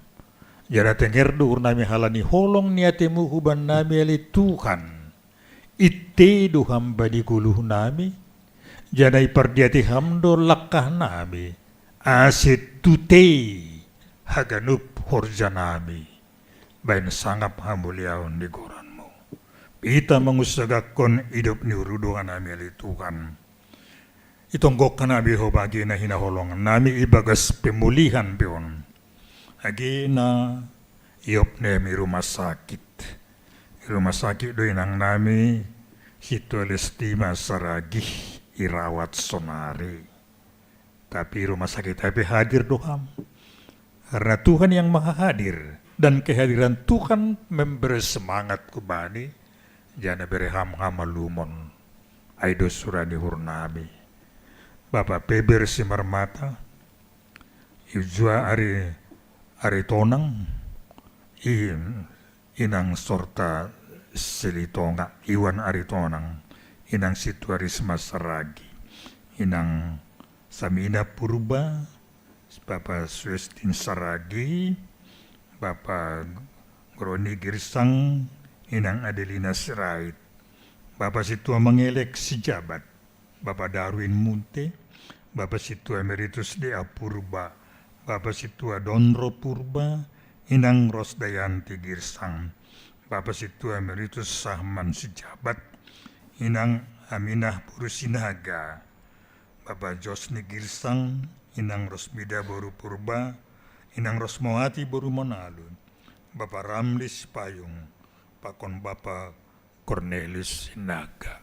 Jara tenger dur nami halani holong niatemu huban nami li Tuhan. Ite doham badi kuluh nami. Janai perdiati hamdo lakah nami. Asit tutei haganup horja nami. Bain sangap hamuliaon di goranmu. Kita mengusagakon hidup ni urudungan nami ali Tuhan. Itonggok nabi ho bagi na hinaholongan nami ibagas pemulihan pion. Agi na iop nemi rumah sakit. Rumah sakit do inang nami situ estima saragih irawat sonari. Tapi rumah sakit tapi hadir doham. Karena Tuhan yang maha hadir dan kehadiran Tuhan memberi semangat kubani jana beri ham-hama lumon aido surani hurnami Bapak Peber Simarmata Ijua ari tonang inang sorta selitonga Iwan ari tonang inang situarisma saragi inang Samina Purba Bapak Suestin Saragi Bapak Groni Girsang inang Adelina Sirait Bapak Situa mengelek sejabat Bapak Darwin Munte Bapak Situa Emeritus Dea Purba Bapak Situa Donro Purba inang Rosdayanti Girsang Bapak Situa Emeritus Sahman Sejabat inang Aminah Purusinaga Bapak Josni Girsang inang Rosmida Boru Purba inang Rosmawati Boru Monalun Bapak Ramlis Payung Pakon Bapak Cornelis Sinaga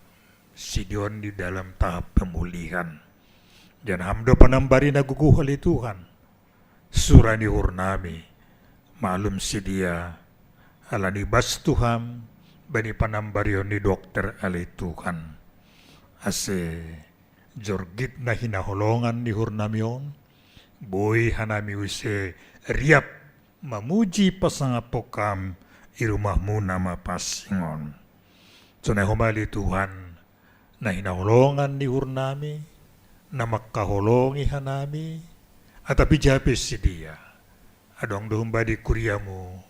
Sidion di dalam tahap pemulihan dan hamdo panambari naguguhal Tuhan surani hurnami malum sidia alani bas Tuhan bani panambarion ni dokter ali Tuhan ase jorgit na hinaholongan ni hurnamion boy hanami wise riap mamuji pasangapokam irumahmu nama pasingon sunay humali Tuhan na hinaholongan ni hurnami na makaholongi hanami at apijapis si dia adong dumba di kuryamu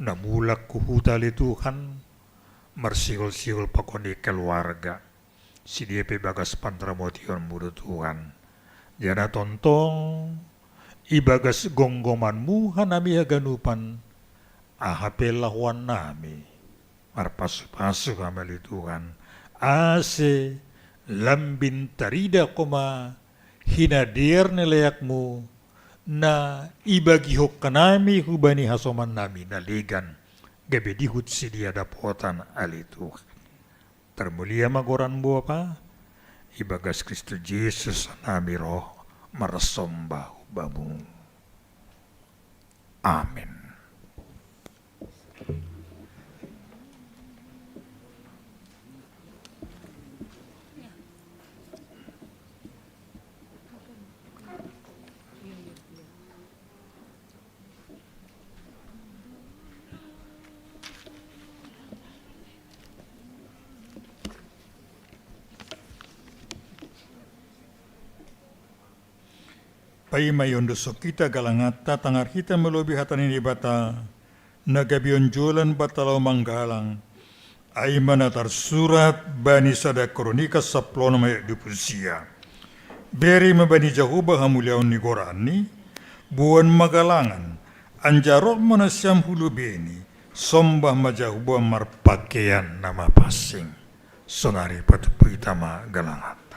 na mulak kuhutali Tuhan marsigol-sigol pakoni keluarga si dia pe bagas pantramotion mudo Tuhan jana tontong ibagas gonggomanmu hanami haganupan ahapel lahuan nami marpasu-pasu kamali Tuhan ase lambin tarida koma hinadir nelayakmu na ibagihok kanami hubani hasoman nami naligan gabi dihut si dia dapotan alitu termulia magoran Bapa ibagas Kristus Yesus nami roh marasomba bamu amin. Pai mayondo kita galangata tangar kita melobi hatan ini bata nagabion jualan batalau manggalang ay manatar surat bani sada kronika saplon may dupusia beri mabani jahuba hamuliaon ni gorani buan magalangan anjarok manasyam hulubeni sombah majahuba marpakaian nama pasing sonari patupuitama galangat.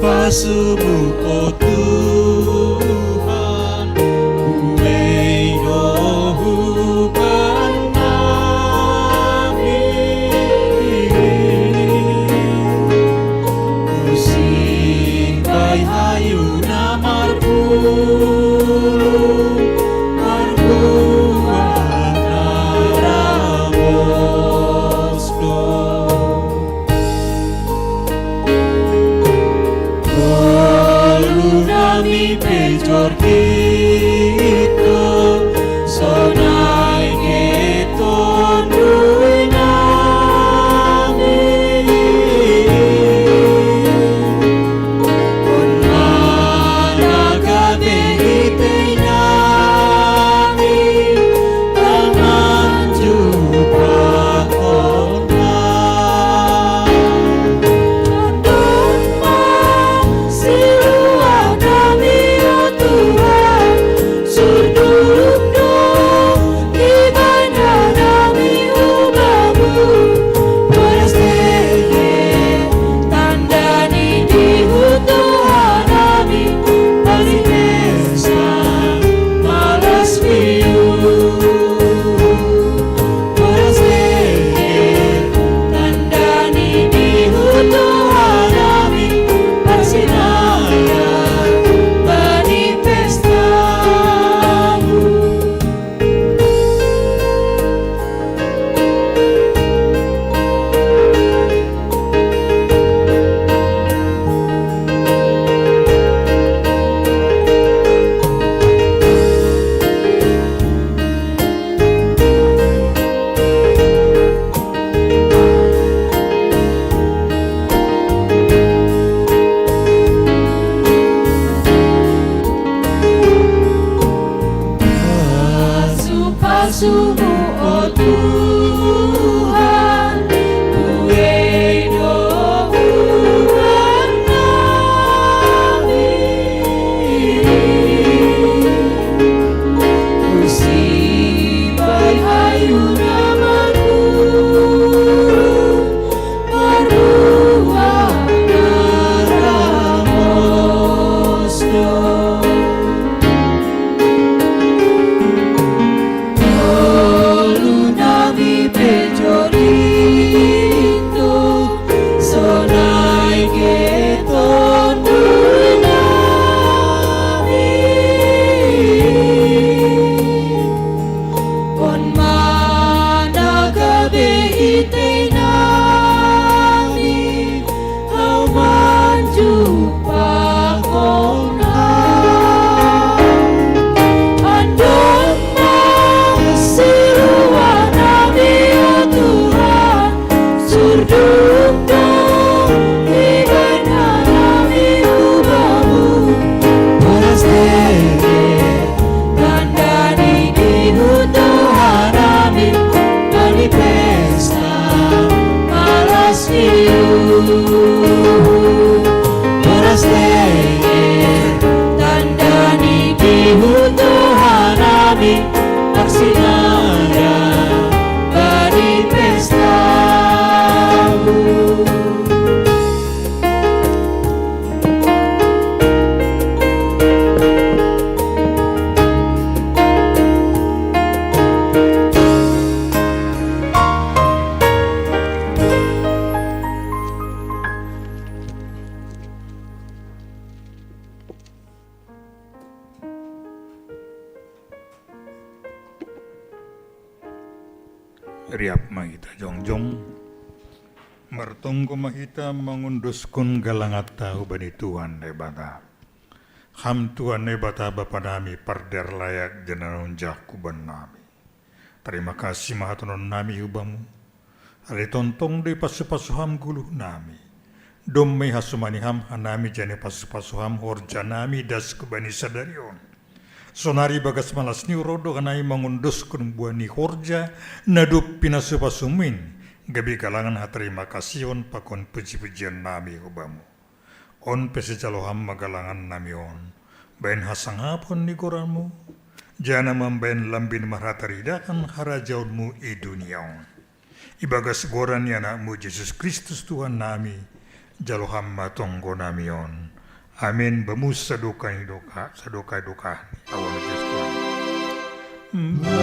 Pasu-pasumu, oh Tuhan, umeyohuban nami. Usikai hayuna marbuat naramo. nami pejor kita sonai keton duwe nami kon managa behite nami tangan jumpa ona Pasumu oh Tuhan Kue dohuan kami Usibai hayu namamu Maruah naramosno pejorito sonai keton duwe nami kon managa behite nami kau manjupa kona andong masiruan nami Tuhan surdukdong ibana nami ubamu Parastege kandani dihu Tuhan nami Bali pesta malas viu Parastege kandani dihu Tuhan nami Parsinaya Bali pesta Riap mahita jongjong mertunggu mahita mengunduskun galangat tahu bani Tuhan nebata ham Tuhan nebata Bapa nami parder layak jenanun jakuban nami terima kasih mahatunon nami ubamu ali tontong de pasu-pasuham guluh nami domme hasumani ham hanami jane pasu-pasuham horja nami das kubani sadarion sonari bagas malas ni rodo kanai mengunduskun buani horja nadup pinasu pasumin gabi kalangan haterima kasihan pakon puji-pujian nami ubamu on pesi caloham magalangan nami on bain hasang hapon ni koranmu jana membain lambin mahataridakan harajaunmu i dunia on ibagas goran anakmu Yesus Kristus Tuhan nami jaloham matonggo nami on amin bemus sadukai duka awan Tuhan Amen.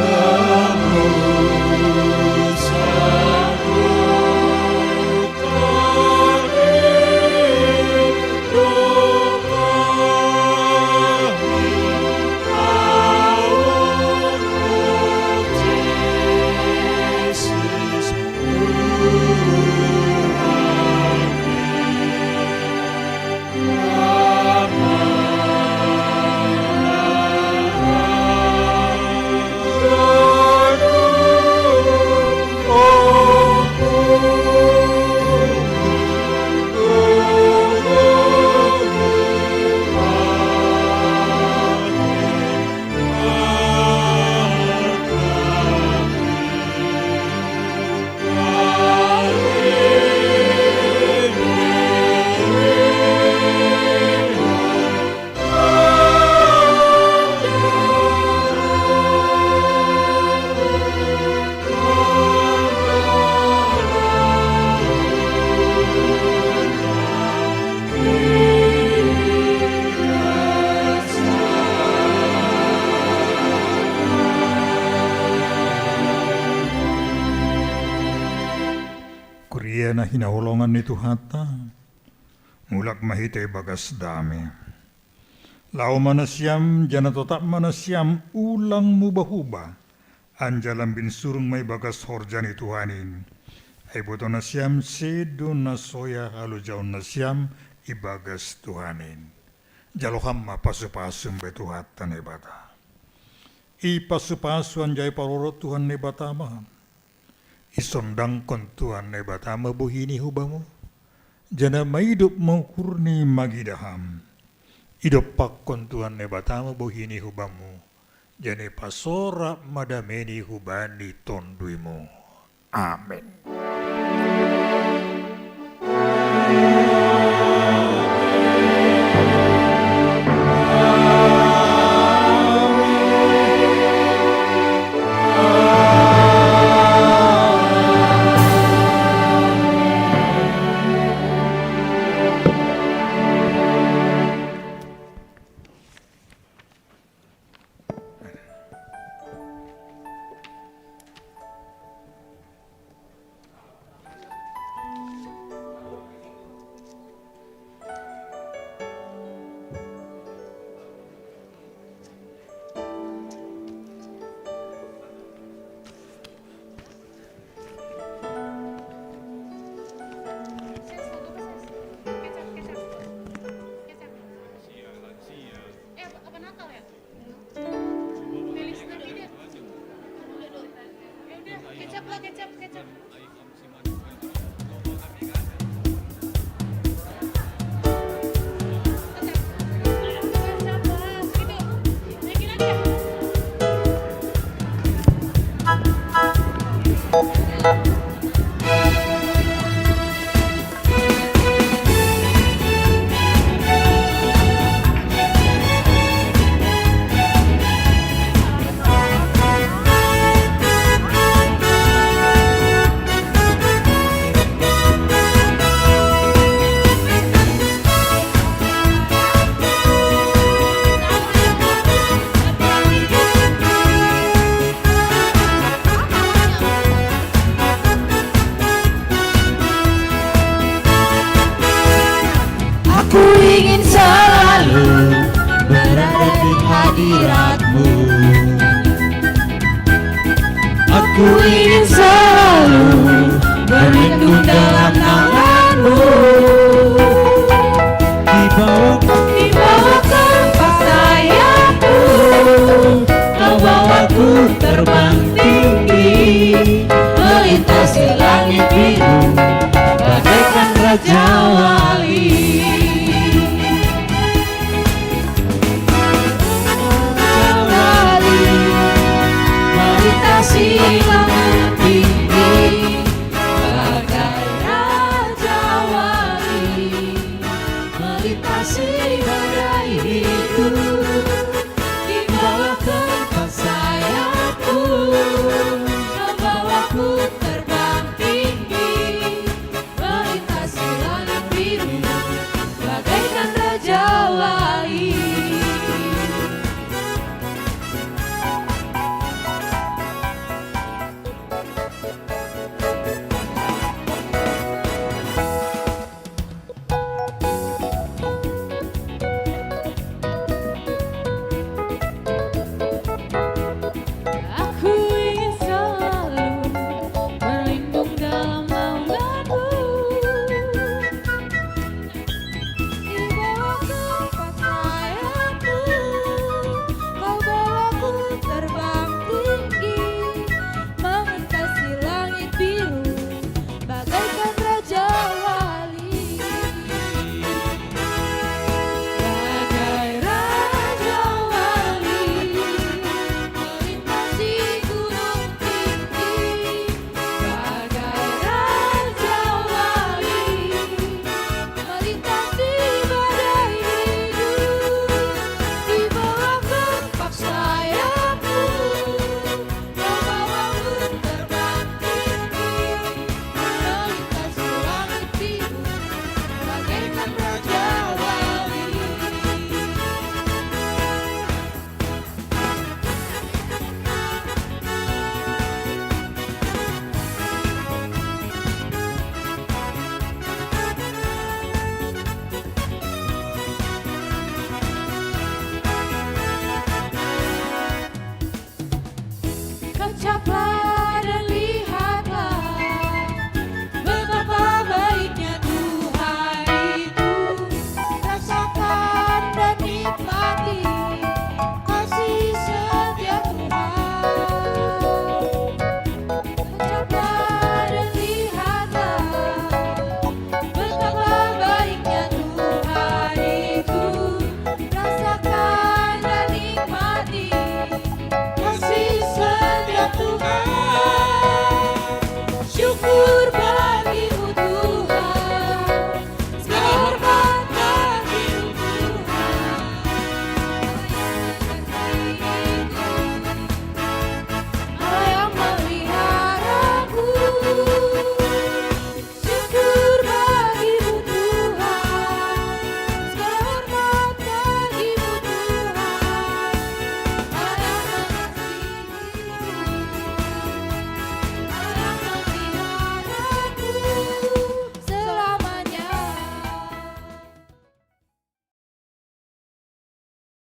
jana hinaholongan ni Tuhata, mulak mahite bagas dami. Lao manasyam jana totak manasyam ulang mubahuba, anjalam bin surung may bagas horjani Tuhanin. Ay boto nasyam sedo nasoya halu jaun nasyam ibagas Tuhanin. Jaloham mapasupasum betuhatan nebata. Ipasupasuan jay parorot Tuhan nebata maham. Isondang kon Tuhan nebata mabuhini hubamu. Jana maidup maukurni magidaham. Idup pak kon Tuhan nebata mabuhini hubamu. Jana pasora madameni hubani tonduimu. Amin. Aku ingin selalu berada di hadirat-Mu. Aku ingin selalu berlindung dalam tangan-Mu. Di bawah keempat sayap-Mu, Kau bawaku terbang tinggi, melintasi langit biru, bagaikan Raja Wali. Melintasi langit tinggi, bagai Raja Wali, melintasi